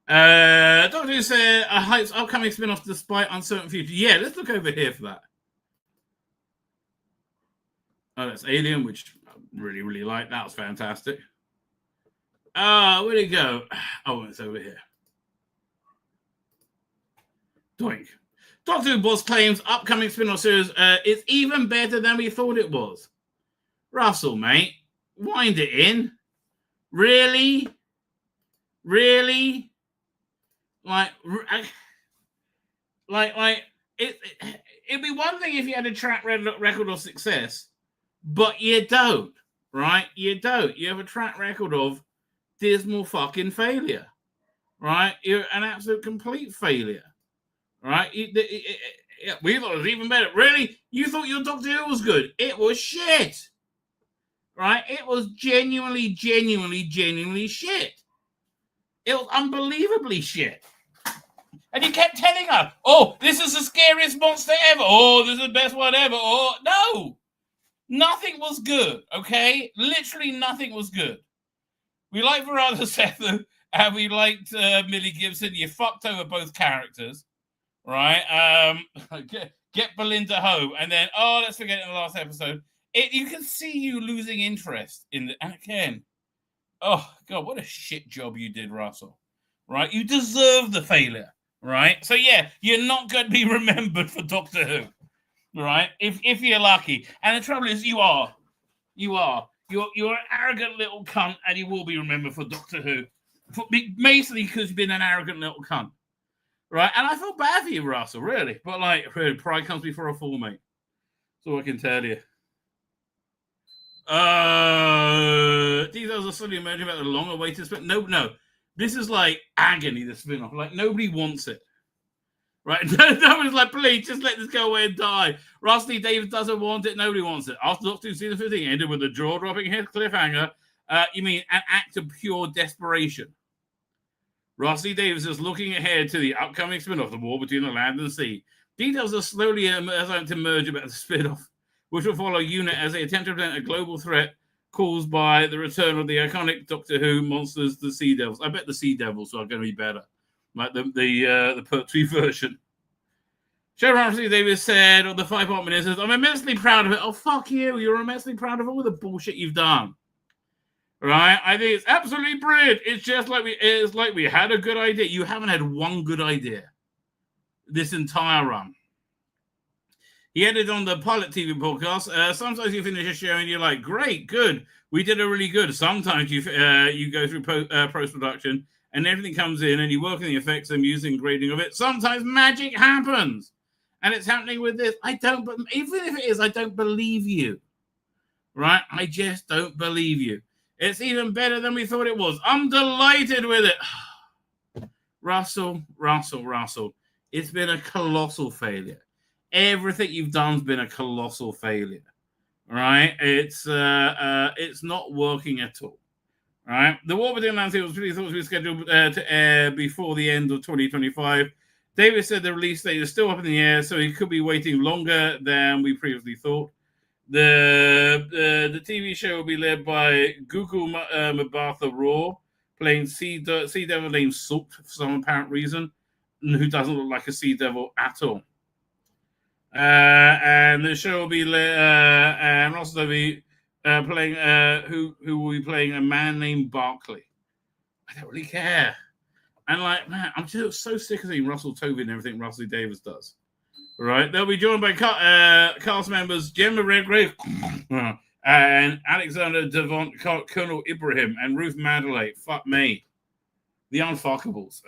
Speaker 8: Doctor Who said hypes upcoming spin-off despite uncertain future. Yeah, let's look over here for that. Oh, that's Alien, which I really, really like. That was fantastic. Where'd it go? Oh, it's over here. Doink. Doctor Who boss claims upcoming spin-off series is even better than we thought it was. Russell, mate. Wind it in. Really? Like it'd be one thing if you had a track record of success, but you don't, right? You don't. You have a track record of dismal fucking failure, right? You're an absolute complete failure, right? We thought it was even better. Really? You thought your Doctor Who was good? It was shit. Right? It was genuinely shit. It was unbelievably shit. And you kept telling us, oh, this is the scariest monster ever. Oh, this is the best one ever. Oh, no. Nothing was good, okay? Literally nothing was good. We liked Verada Sethu and we liked Millie Gibson. You fucked over both characters, right? Get Belinda home. And then, let's forget it in the last episode. You can see you losing interest in the... And again, oh, God, what a shit job you did, Russell. Right? You deserve the failure, right? So, yeah, you're not going to be remembered for Doctor Who, right? If you're lucky. And the trouble is, you are. You're an arrogant little cunt, and you will be remembered for Doctor Who. Basically because you've been an arrogant little cunt, right? And I feel bad for you, Russell, really. But, like, really, pride comes before a fall, mate. That's all I can tell you. Details are slowly emerging about the long-awaited spin. No. This is like agony, the spin-off. Like, nobody wants it. Right? Nobody's like, please, just let this go away and die. Rusty Davies doesn't want it. Nobody wants it. After Doctor Who Season 15 ended with a jaw-dropping cliffhanger, you mean an act of pure desperation. Rusty Davies is looking ahead to the upcoming spin-off, The War Between the Land and the Sea. Details are slowly starting to emerge about the spin-off, which will follow UNIT as they attempt to prevent a global threat caused by the return of the iconic Doctor Who monsters, the Sea Devils. I bet the Sea Devils are going to be better, like the poetry version. Showrunner Davies said of the 5-part ministers, I'm immensely proud of it. Oh, fuck you. You're immensely proud of all the bullshit you've done. Right? I think it's absolutely brilliant. It's just like we had a good idea. You haven't had one good idea this entire run. He added on the Pilot TV podcast, sometimes you finish a show and you're like, great, good. We did a really good. Sometimes you go through post-production and everything comes in and you work on the effects and music and grading of it. Sometimes magic happens. And it's happening with this. Even if it is, I don't believe you. Right? I just don't believe you. It's even better than we thought it was. I'm delighted with it. Russell. It's been a colossal failure. Everything you've done has been a colossal failure, right? It's not working at all, Right, the War Between Lands was really thought to be scheduled to air before the end of 2025. Davies said the release date is still up in the air, so he could be waiting longer than we previously thought. The TV show will be led by Gugu Mbatha Raw, playing Sea Devil named Salt for some apparent reason, who doesn't look like a Sea Devil at all. And the show will be and also be playing who will be playing a man named Barkley. I don't really care. And like, man, I'm just so sick of seeing Russell Tovey and everything Russell Davies does. Right, they'll be joined by cast members Gemma Redgrave and Alexander Devon, Colonel Ibrahim, and Ruth Mandalay. Fuck me, the unfuckables.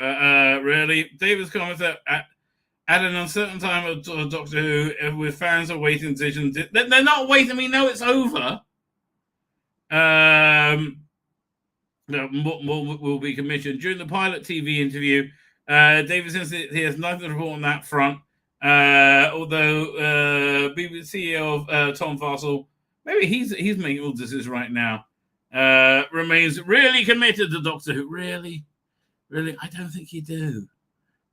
Speaker 8: Really, Davies comments that at an uncertain time of Doctor Who, with fans awaiting decisions, they're not waiting. We know it's over. More will be commissioned during the pilot TV interview. Davies says he has nothing to report on that front. Although BBC CEO Tom Fassel, maybe he's making all decisions right now, remains really committed to Doctor Who. Really, I don't think you do.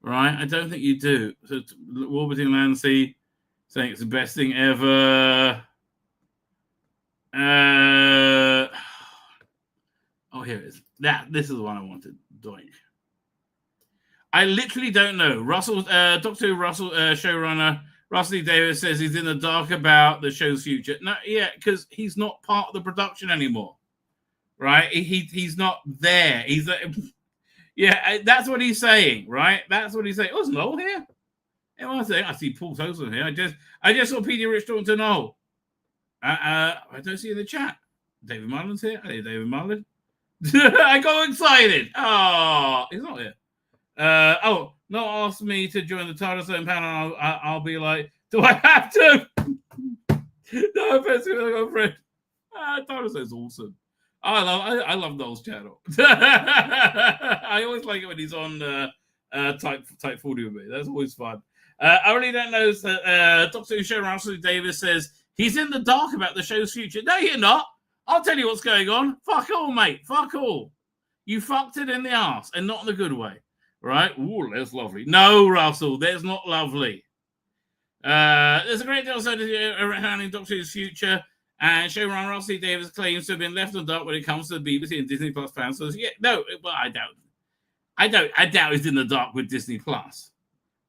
Speaker 8: Right, I don't think you do. So, War Between Land and Sea saying it's the best thing ever. Oh, here it is. This is the one I wanted. Doink. I literally don't know. Doctor Who showrunner Russell Davies says he's in the dark about the show's future. No, yeah, because he's not part of the production anymore, right? He's not there. Yeah, that's what he's saying, right? That's what he's saying. Oh, is Noel here? Yeah, I say I see Paul Tosin here. I just saw Peter Rich talking to Noel. I don't see in the chat. David Mullen's here. Hey, David Mullen. I got excited. Oh, he's not here. Not ask me to join the TARDIS Zone panel. I'll be like, do I have to? No offense to my girlfriend. TARDIS is awesome. I love Noel's channel. I always like it when he's on Type 40 with me. That's always fun. I really don't know. Doctor Who show Russell Davies says he's in the dark about the show's future. No, you're not. I'll tell you what's going on. Fuck all, mate. Fuck all. You fucked it in the arse, and not in a good way. Right? Ooh, that's lovely. No, Russell, that's not lovely. There's a great deal surrounding Doctor Who's future, and showrunner Russell Davies claims to have been left in the dark when it comes to the BBC and Disney Plus fans. So, yeah, no, well, I doubt he's in the dark with Disney Plus.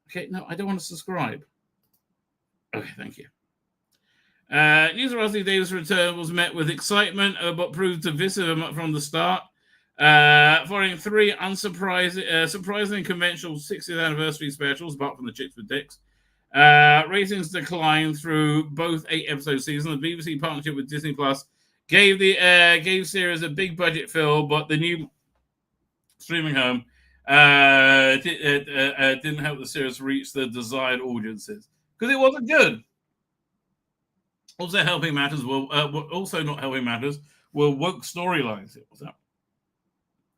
Speaker 8: Okay, no, I don't want to subscribe. Okay, thank you. News of Russell Davies' return was met with excitement, but proved divisive from the start. Following three surprisingly conventional 60th anniversary specials, apart from the Chicks with Dicks, ratings declined through both 8-episode seasons. The BBC partnership with Disney Plus gave series a big budget fill, but the new streaming home didn't help the series reach the desired audiences because it wasn't good. Also not helping matters were woke storylines. What's that?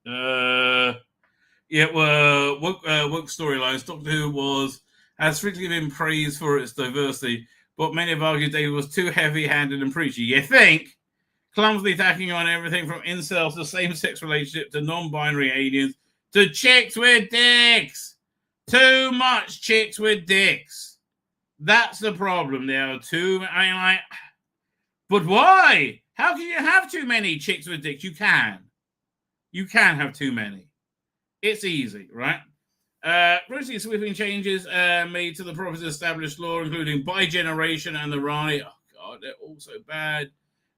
Speaker 8: Woke storylines. Doctor Who has frequently been praised for its diversity, but many have argued David was too heavy-handed and preachy. You think? Clumsily tacking on everything from incels to same-sex relationship to non-binary aliens to chicks with dicks. Too much chicks with dicks. That's the problem. There are too many. But why? How can you have too many chicks with dicks? You can. You can have too many. It's easy, right? Grossly sweeping changes made to the property's established law, including bi-generation and the Rani. Oh, God, they're all so bad.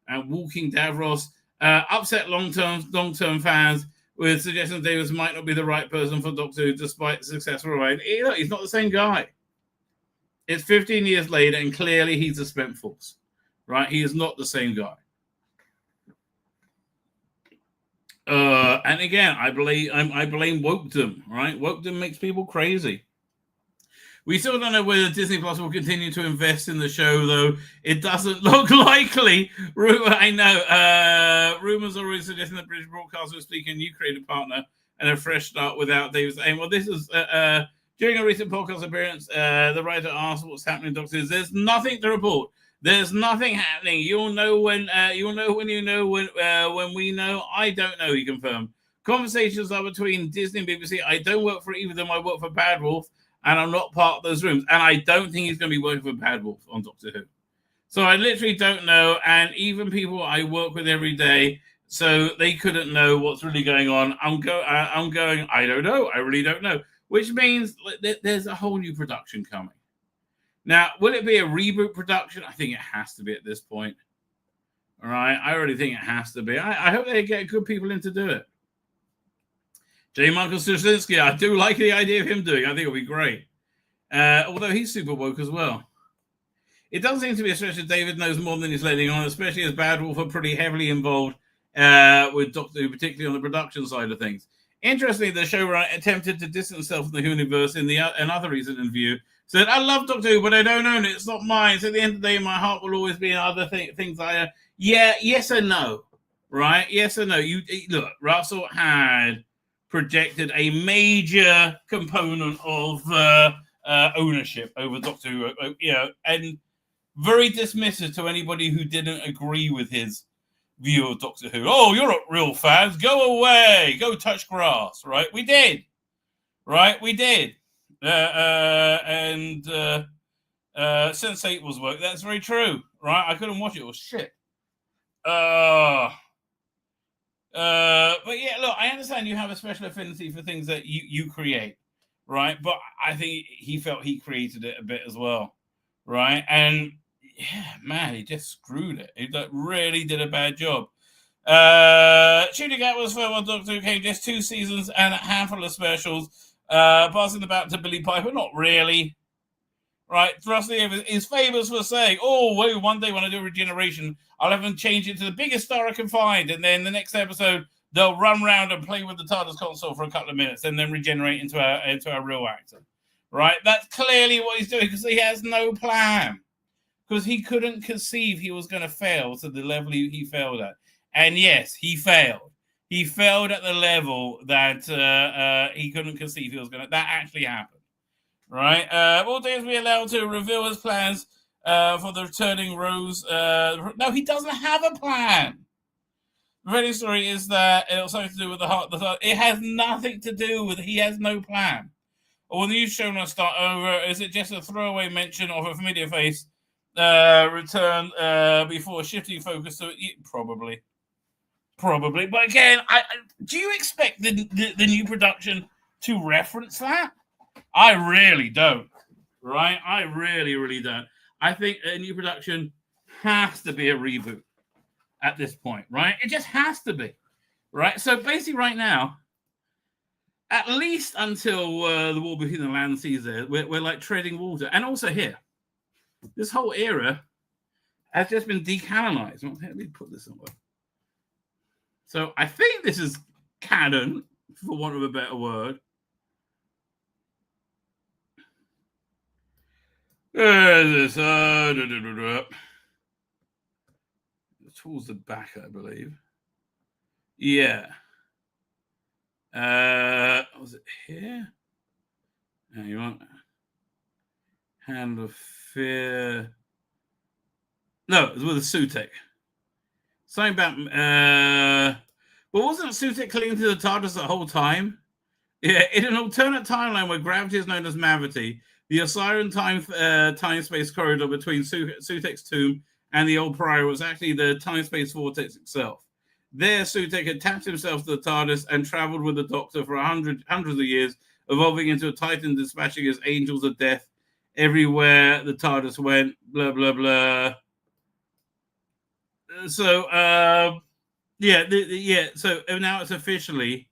Speaker 8: And walking Davros upset long-term fans with suggesting Davies might not be the right person for Doctor Who, despite the successful ride. He's not the same guy. It's 15 years later, and clearly he's a spent force, right? He is not the same guy. And again, I blame wokedom, right? Wokedom makes people crazy. We still don't know whether Disney Plus will continue to invest in the show, though. It doesn't look likely. I know. Rumors are already suggesting that British Broadcasting will speak a new creative partner and a fresh start without Davies. Well, this is during a recent podcast appearance, the writer asked what's happening in Doctor Who. There's nothing to report. There's nothing happening. You'll know when you know when we know. I don't know, he confirmed. Conversations are between Disney and BBC. I don't work for either of them. I work for Bad Wolf, and I'm not part of those rooms. And I don't think he's going to be working for Bad Wolf on Doctor Who. So I literally don't know. And even people I work with every day, so they couldn't know what's really going on. I'm going, I don't know. I really don't know. Which means there's a whole new production coming. Now, will it be a reboot production? I think it has to be at this point. All right. I already think it has to be. I hope they get good people in to do it. J. Michael Straczynski, I do like the idea of him doing it. I think it'll be great. Although he's super woke as well. It doesn't seem to be a stretch that David knows more than he's letting on, especially as Bad Wolf are pretty heavily involved with Doctor Who, particularly on the production side of things. Interestingly, the showrunner attempted to distance himself from the Who universe in another recent interview. Said, I love Doctor Who, but I don't own it. It's not mine. So at the end of the day, my heart will always be in other things I own. Yeah, yes and no. Right? Yes and no. Look, Russell had projected a major component of ownership over Doctor Who, and very dismissive to anybody who didn't agree with his view of Doctor Who. Oh, you're not real fans. Go away. Go touch grass. Right? We did. Right? We did. Sense8 was work. That's very true. Right? I couldn't watch it. It was shit. But yeah, look, I understand you have a special affinity for things that you create, right? But I think he felt he created it a bit as well, right? And yeah, man, he just screwed it. He really did a bad job. Shooting Out was for Doctor Who came just 2 seasons and a handful of specials. Passing the bat to Billy Piper, not really. Right, Rusty is famous for saying, "Oh, wait, one day when I do Regeneration, I'll have them change it to the biggest star I can find, and then the next episode they'll run around and play with the TARDIS console for a couple of minutes, and then regenerate into a real actor." Right, that's clearly what he's doing because he has no plan, because he couldn't conceive he was going to fail to the level he failed at, and yes, he failed. He failed at the level that he couldn't conceive he was going to. That actually happened. Right. Will Davies be allowed to reveal his plans for the returning Rose? No, he doesn't have a plan. The funny story is that it has something to do with the heart. It has nothing to do with. He has no plan. Or when the new show will start over, is it just a throwaway mention of a familiar face return before shifting focus to it? Probably. But again, do you expect the new production to reference that? I really don't, right? I really don't. I think a new production has to be a reboot at this point, right? It just has to be, right? So basically right now, at least until the war between the land and seas there, we're like treading water. And also here, this whole era has just been decanonized. Well, let me put this somewhere. So I think this is canon, for want of a better word. Towards the back, I believe. Yeah. Was it here? You want Hand of Fear? No, it was with a Sutek. Something about but wasn't Sutek clinging to the TARDIS the whole time? Yeah, in an alternate timeline where gravity is known as Mavity, the Osiris time-space corridor between Sutek's tomb and the old Prior was actually the time-space vortex itself. There, Sutek had tapped himself to the TARDIS and traveled with the Doctor for hundreds of years, evolving into a Titan dispatching his angels of death everywhere the TARDIS went, blah, blah, blah. So, so now it's officially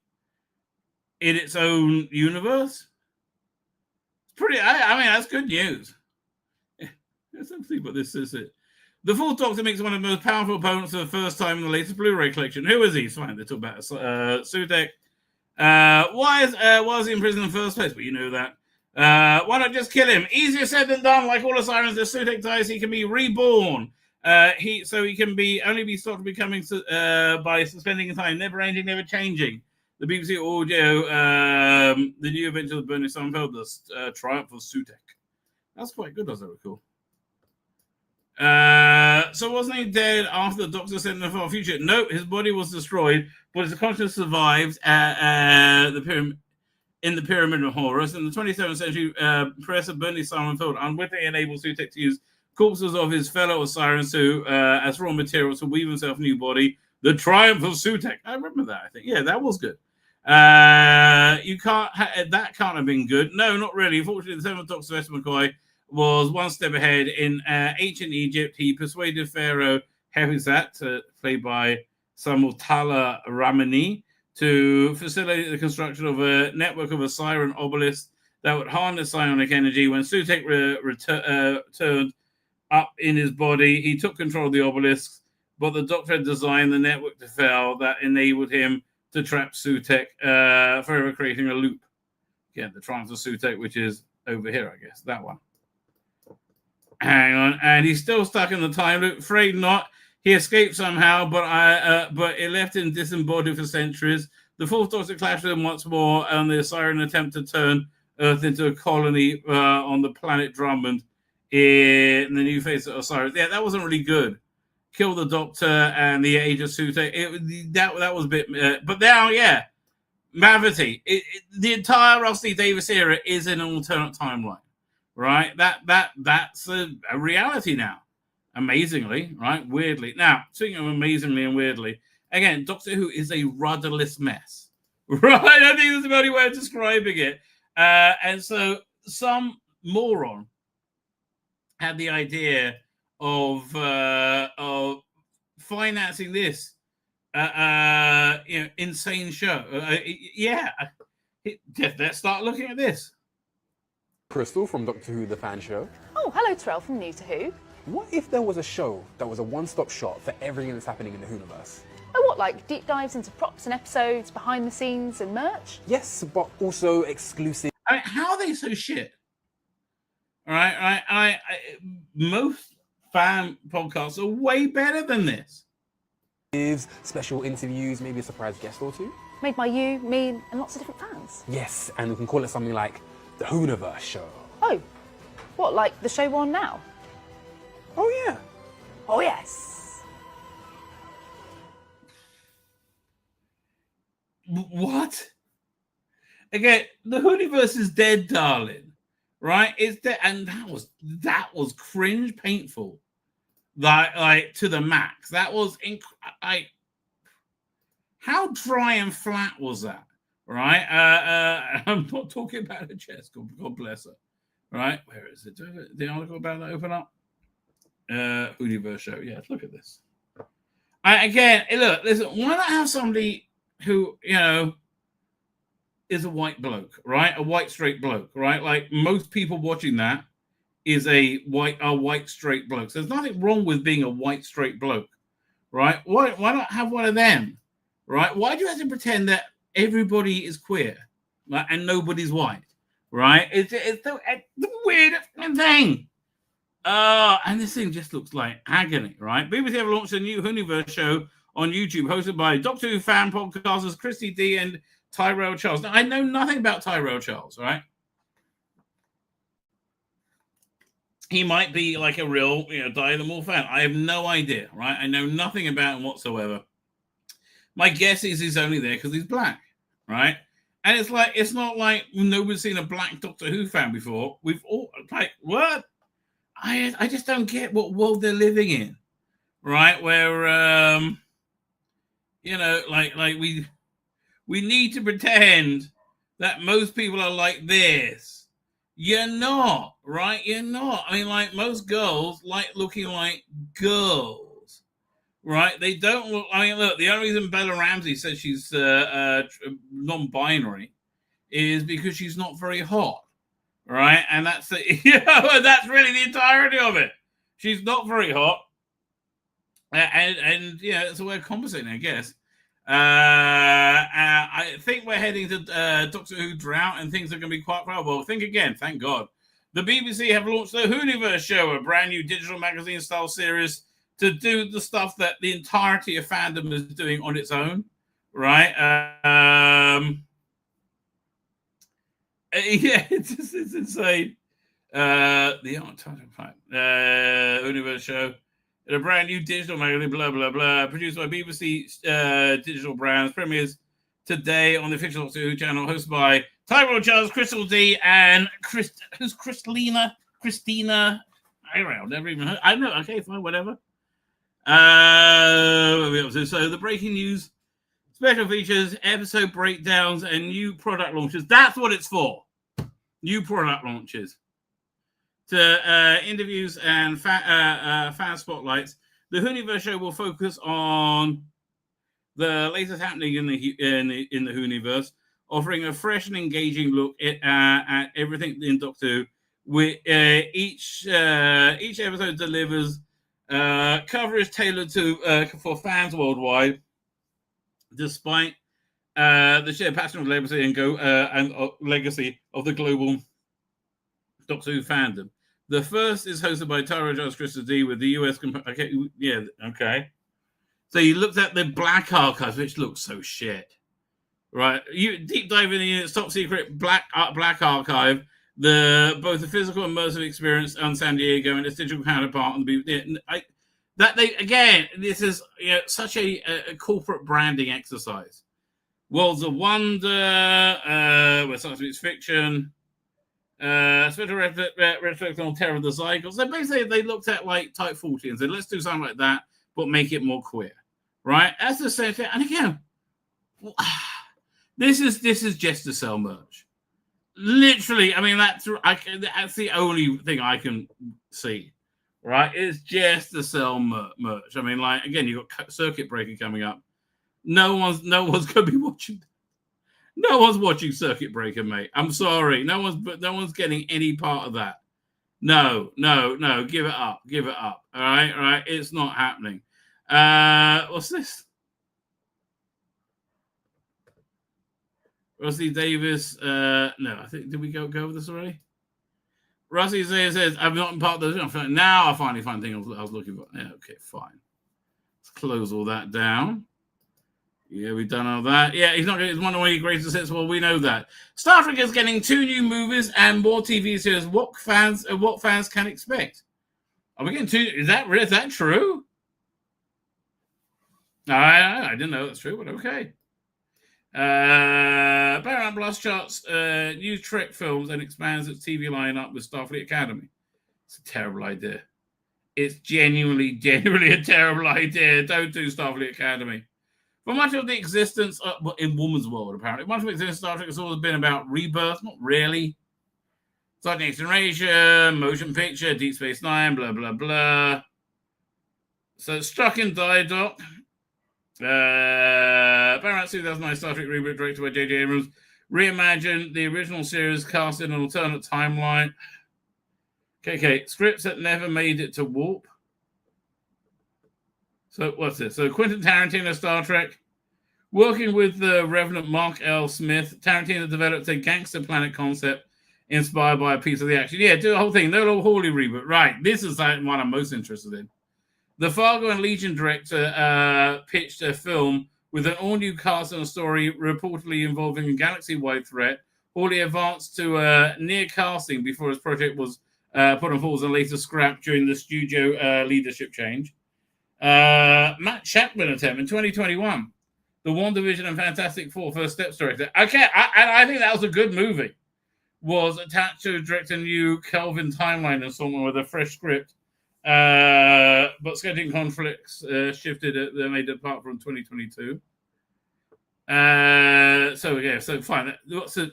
Speaker 8: in its own universe. Pretty, I mean, that's good news. Let's see what this is. The Fourth Doctor makes one of the most powerful opponents for the first time in the latest Blu-ray collection. Who is he? It's fine. They talk about Sutek. Why is he in prison in the first place? Well, you know that. Why not just kill him? Easier said than done. Like all Osirans, if Sutek dies, he can be reborn. He can only be stopped becoming by suspending time, never ending, never changing. The BBC audio, the new adventure of Bernie Sonnenfeld, the triumph of Sutek. That's quite good, as I recall. So wasn't he dead after the Doctor sent him for a future? Nope, his body was destroyed, but his consciousness survived in the Pyramid of Horus. In the 27th century, Professor Bernie Simonfield unwittingly enabled Sutekh to use corpses of his fellow Osirans as raw material to weave himself a new body. The Triumph of Sutekh. I remember that, I think. Yeah, that was good. That can't have been good. No, not really. Unfortunately, the 7th Doctor, S. McCoy, was one step ahead. In ancient Egypt, he persuaded Pharaoh Hephzat, played by Samutala Ramani, to facilitate the construction of a network of Osirian obelisks that would harness psionic energy. When Sutekh returned up in his body, he took control of the obelisks, but the Doctor had designed the network to fail that enabled him to trap Sutekh, forever creating a loop. Again, the Triumph of Sutekh, which is over here, I guess, that one. Hang on, and he's still stuck in the time loop. Afraid not. He escaped somehow, but it left him disembodied for centuries. The 4th Doctor clashed with him once more on the Osirian attempt to turn Earth into a colony on the planet Drummond in the new face of Osiris. Yeah, that wasn't really good. Kill the Doctor and the Age of Sutekh. That was a bit... but now, yeah, Mavity. The entire Rusty Davies era is in an alternate timeline, right? That's a reality now. Amazingly, right? Weirdly. Now, speaking of amazingly and weirdly, again, Doctor Who is a rudderless mess, right? I think that's the only way of describing it. And so some moron had the idea of financing this, insane show. Let's start looking at this.
Speaker 17: Crystal from Doctor Who The Fan Show.
Speaker 18: Oh, hello, Terrell from New to Who.
Speaker 17: What if there was a show that was a one-stop shop for everything that's happening in the Whoniverse?
Speaker 18: Oh, what, like deep dives into props and episodes, behind the scenes and merch?
Speaker 17: Yes, but also exclusive.
Speaker 8: I mean, how are they so shit? All right. Most fan podcasts are way better than this.
Speaker 17: Special interviews, maybe a surprise guest or two.
Speaker 18: Made by you, me, and lots of different fans.
Speaker 17: Yes, and we can call it something like the Whoniverse show.
Speaker 18: Oh, what, like the show we're on now?
Speaker 17: Oh, yeah.
Speaker 18: Oh, yes.
Speaker 8: What? Again, the Whoniverse is dead, darling. Right? It's dead, and that was cringe painful. Like to the max. That was how dry and flat was that? Right? I'm not talking about her chest. God bless her. Right? Where is it? The article about that open up? Whoniverse show. Yeah, look at this. Listen, why not have somebody who, is a white bloke, right? A white straight bloke, right? Like most people watching that is a white straight bloke. So there's nothing wrong with being a white straight bloke, right? Why not have one of them, right? Why do you have to pretend that everybody is queer, right, and nobody's white, right? It's the weirdest thing. And this thing just looks like agony, right? BBC have launched a new Whoniverse show on YouTube, hosted by Doctor Who fan podcasters Christy D and Tyrell Charles. Now, I know nothing about Tyrell Charles, right? He might be like a real, die-the-mall fan. I have no idea, right? I know nothing about him whatsoever. My guess is he's only there because he's black, right? And it's not like nobody's seen a black Doctor Who fan before. We've all, what? I just don't get what world they're living in, right? Where, we need to pretend that most people are like this. You're not, right? You're not. I mean, like most girls like looking like girls, right? They don't look. I mean, look, the only reason Bella Ramsey says she's non-binary is because she's not very hot, right? And that's that's really the entirety of it. She's not very hot, and it's a way of compensating, I guess. I think we're heading to Doctor Who drought, and things are going to be quite well. Think again, thank God. The BBC have launched the Whoniverse show, a brand new digital magazine style series to do the stuff that the entirety of fandom is doing on its own, right? It's insane. The art title fact. Universe show. A brand new digital magazine, blah, blah, blah. Produced by BBC Digital Brands. Premieres today on the official Doctor Who channel. Hosted by Tyrell Charles, Crystal D, and who's Christina? I don't know. Never even heard. I know. Okay, fine, whatever. So the breaking news, special features, episode breakdowns, and new product launches. That's what it's for. New product launches. To interviews and fan spotlights. The Whoniverse show will focus on the latest happening in the Whoniverse, offering a fresh and engaging look at everything in Doctor Who. With each episode delivers coverage tailored for fans worldwide, despite the shared passion of legacy and legacy of the global Doctor Who fandom. The first is hosted by Tyrell Jones, Crystal D, with the US. Okay. So you looked at the Black Archives, which looks so shit, right? You deep dive in the top secret Black Archive, both the physical immersive experience on San Diego and its digital counterpart on the BBC. This is such a corporate branding exercise. Worlds of Wonder, where science meets fiction. Special retrospect on Terror of the Zygotes. So basically, they looked at like Type 40 and said, let's do something like that, but make it more queer, right? That's the same thing. And again, this is just to sell merch. Literally, I mean, that's the only thing I can see, right? It's just to sell merch. I mean, like, again, you've got Circuit Breaker coming up. No one's going to be watching. No one's watching Circuit Breaker, mate. I'm sorry. No one's getting any part of that. No. Give it up. All right. It's not happening. What's this? Rusty Davies. No, I think, did we go over this already? Rusty says, I'm not in part of the... Now I finally find the thing I was looking for. Yeah, okay, fine. Let's close all that down. Yeah, we've done all that. Yeah, he's not. It's one of the greatest hits. Well, we know that. Star Trek is getting 2 new movies and more TV series. What fans can expect? Are we getting 2? Is that true? I didn't know that's true, but okay. Paramount Plus charts new Trek films and expands its TV lineup with Starfleet Academy. It's a terrible idea. It's genuinely a terrible idea. Don't do Starfleet Academy. For much of the existence in Woman's World, apparently, much of the existence of Star Trek has always been about rebirth. Not really. It's like Next Generation, motion picture, Deep Space Nine, blah, blah, blah. So it's struck in die dock. Paramount's 2009 Star Trek reboot, directed by J.J. Abrams, reimagined the original series, cast in an alternate timeline. Okay. Scripts that never made it to warp. So what's this? So Quentin Tarantino Star Trek. Working with the Reverend Mark L. Smith, Tarantino developed a gangster planet concept inspired by a piece of the action. Yeah, do the whole thing. No Hawley reboot. Right. This is like one I'm most interested in. The Fargo and Legion director pitched a film with an all-new cast and a story reportedly involving a galaxy-wide threat. Hawley advanced to near casting before his project was put on pause and later scrapped during the studio leadership change. Matt Shakman attempt in 2021. The WandaVision and Fantastic Four First Steps director. Okay, I think that was a good movie. Was attached to direct a new Kelvin timeline installment with a fresh script. But scheduling conflicts shifted. They made it apart from 2022. So fine. What's an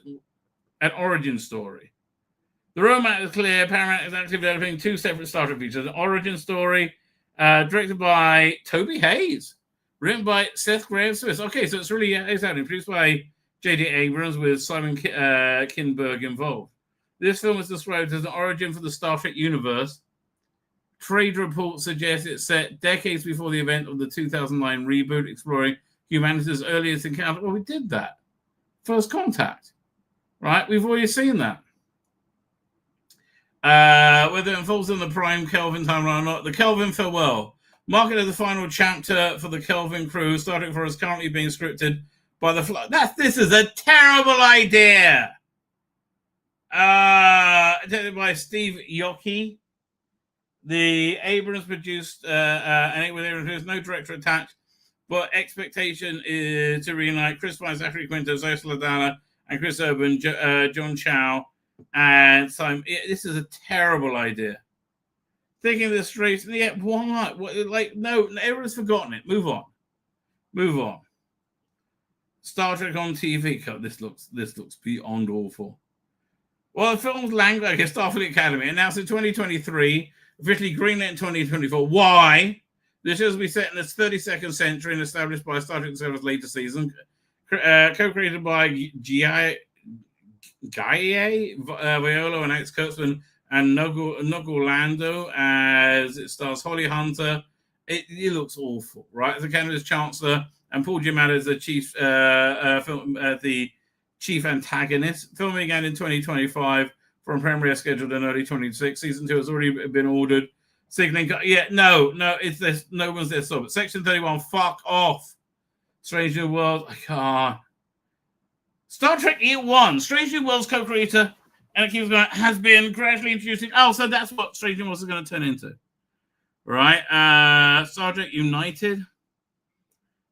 Speaker 8: origin story? The roadmap is clear. Paramount is actively developing 2 separate Star Trek features. An origin story directed by Toby Hayes, written by Seth Grahame-Smith. Okay, so it's really exciting. Produced by J.D. Abrams with Simon Kinberg involved. This film is described as an origin for the Star Trek universe. Trade reports suggest it's set decades before the event of the 2009 reboot, exploring humanity's earliest encounter. Well, we did that. First Contact, right? We've already seen that. Whether it involves in the Prime Kelvin timeline or not, the Kelvin Farewell, marketed as the final chapter for the Kelvin crew, Star Trek 4 is currently being scripted by the This is a terrible idea. Directed by Steve Yockey. The Abrams produced, and it was Abrams, no director attached, but expectation is to reunite Chris Pine, Zachary Quinto, Zoe Saldana, and Chris Urban, John Chow, and Simon. This is a terrible idea. Thinking this straight, yeah, why? Like, no, everyone's forgotten it. Move on. Star Trek on TV. This looks beyond awful. Well, the film's language, Starfleet Academy, announced in 2023, officially greenlit in 2024. Why? The show will be set in the 32nd century and established by Star Trek Service later season. Co-created by Guy Viola and Alex Kurtzman and Nogul Lando, as it stars Holly Hunter. It looks awful, right? As the Canada's Chancellor, and Paul Giamatti as the chief antagonist. Filming began in 2025 from premiere scheduled in early 2026. Season 2 has already been ordered. Signaling, no, it's this. No one's there. Stop it. Section 31, fuck off. Strange New Worlds, I can't. Star Trek Year 1, Strange New Worlds co-creator, and it keeps going, has been gradually introducing. Oh, so that's what Strange New Worlds is going to turn into. Right? Star Trek United.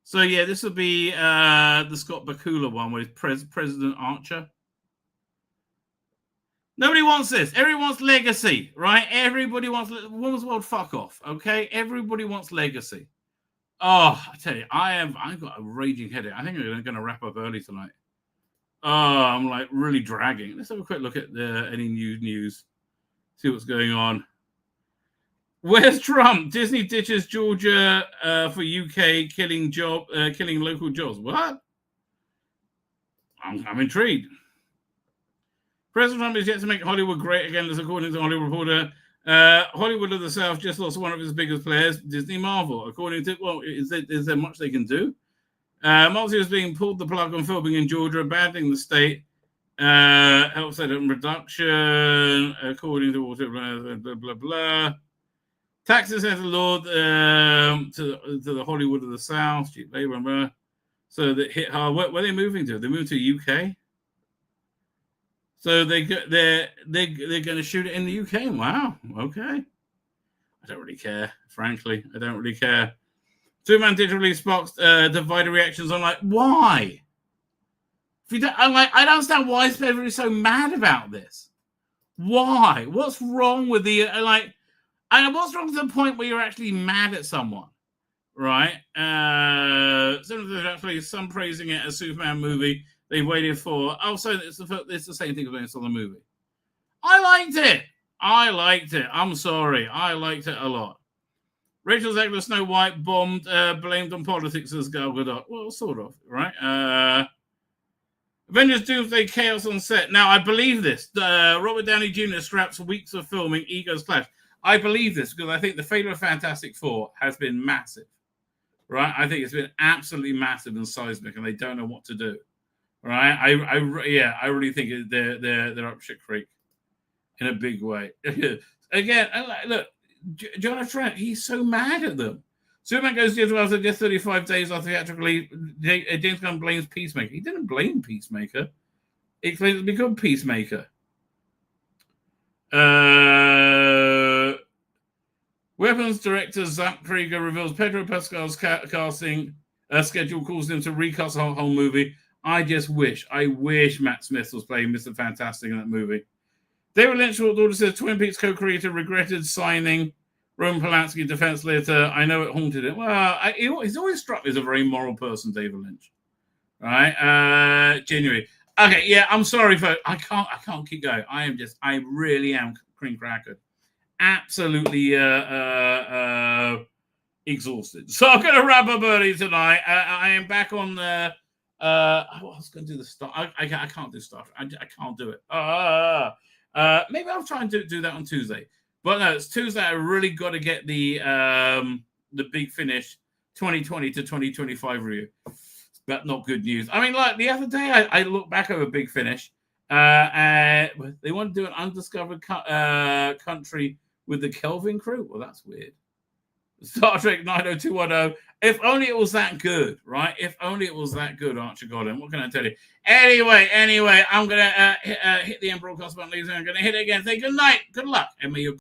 Speaker 8: So, yeah, this will be the Scott Bakula one with President Archer. Nobody wants this. Everyone wants legacy, right? Everybody wants Woman's World, fuck off, okay? Everybody wants legacy. Oh, I tell you, I've got a raging headache. I think I'm going to wrap up early tonight. Oh, I'm like really dragging. Let's have a quick look at any news. See what's going on. Where's Trump? Disney ditches Georgia for UK killing local jobs. What? I'm intrigued. President Trump is yet to make Hollywood great again, as according to Hollywood Reporter. Hollywood of the South just lost one of its biggest players, Disney Marvel. According to, well, is there much they can do? Multi is being pulled the plug on filming in Georgia, abandoning the state. Help set up reduction, according to blah, blah, blah. Taxes as a law to the Hollywood of the South. Blah, blah. So that hit hard. Where are they moving to? They moved to UK. So they're going to shoot it in the UK. Wow. Okay. I don't really care. Frankly, I don't really care. Two-man digitally sparks divided reactions. I'm like, why? I don't understand why everybody's so mad about this. Why? What's wrong with the and what's wrong to the point where you're actually mad at someone, right? Some praising it as Superman movie they waited for. Oh, so it's the same thing as when it's on the movie. I liked it. I'm sorry. I liked it a lot. Rachel Zegler Snow White bombed, blamed on politics as Gal Gadot. Well, sort of, right? Avengers Doomsday Chaos on set. Now, I believe this. Robert Downey Jr. scraps weeks of filming, egos clash. I believe this because I think the fate of Fantastic Four has been massive, right? I think it's been absolutely massive and seismic, and they don't know what to do, right? I really think they're up shit creek in a big way. Again, look, Jonathan Trent, he's so mad at them. Superman goes to Israel after just 35 days after theatrically. James Gunn blames Peacemaker. He didn't blame Peacemaker. He claims to become Peacemaker. Weapons director Zach Krieger reveals Pedro Pascal's casting schedule, calls him to recast the whole movie. I wish Matt Smith was playing Mr. Fantastic in that movie. David Lynch order says Twin Peaks co-creator regretted signing Roman Polanski defense letter. I know it haunted him. Well, he's always struck me as a very moral person, David Lynch. Right? Genuinely. Okay, yeah, I'm sorry, folks. I can't keep going. I really am cream cracker. Absolutely exhausted. So I'm going to wrap up early tonight. I am back on the. I was going to do the stuff. I can't do stuff. I can't do it. Maybe I'll try and do that on Tuesday. But no, it's Tuesday. I really got to get the Big Finish 2020 to 2025 review. But not good news. I mean, like the other day, I looked back over Big Finish. They want to do an undiscovered country with the Kelvin crew. Well, that's weird. Star Trek 90210. If only it was that good, right? If only it was that good, Archer Godin. What can I tell you? Anyway, I'm going to hit the end broadcast button, ladies and I'm going to hit it again. Say good night, good luck, and may your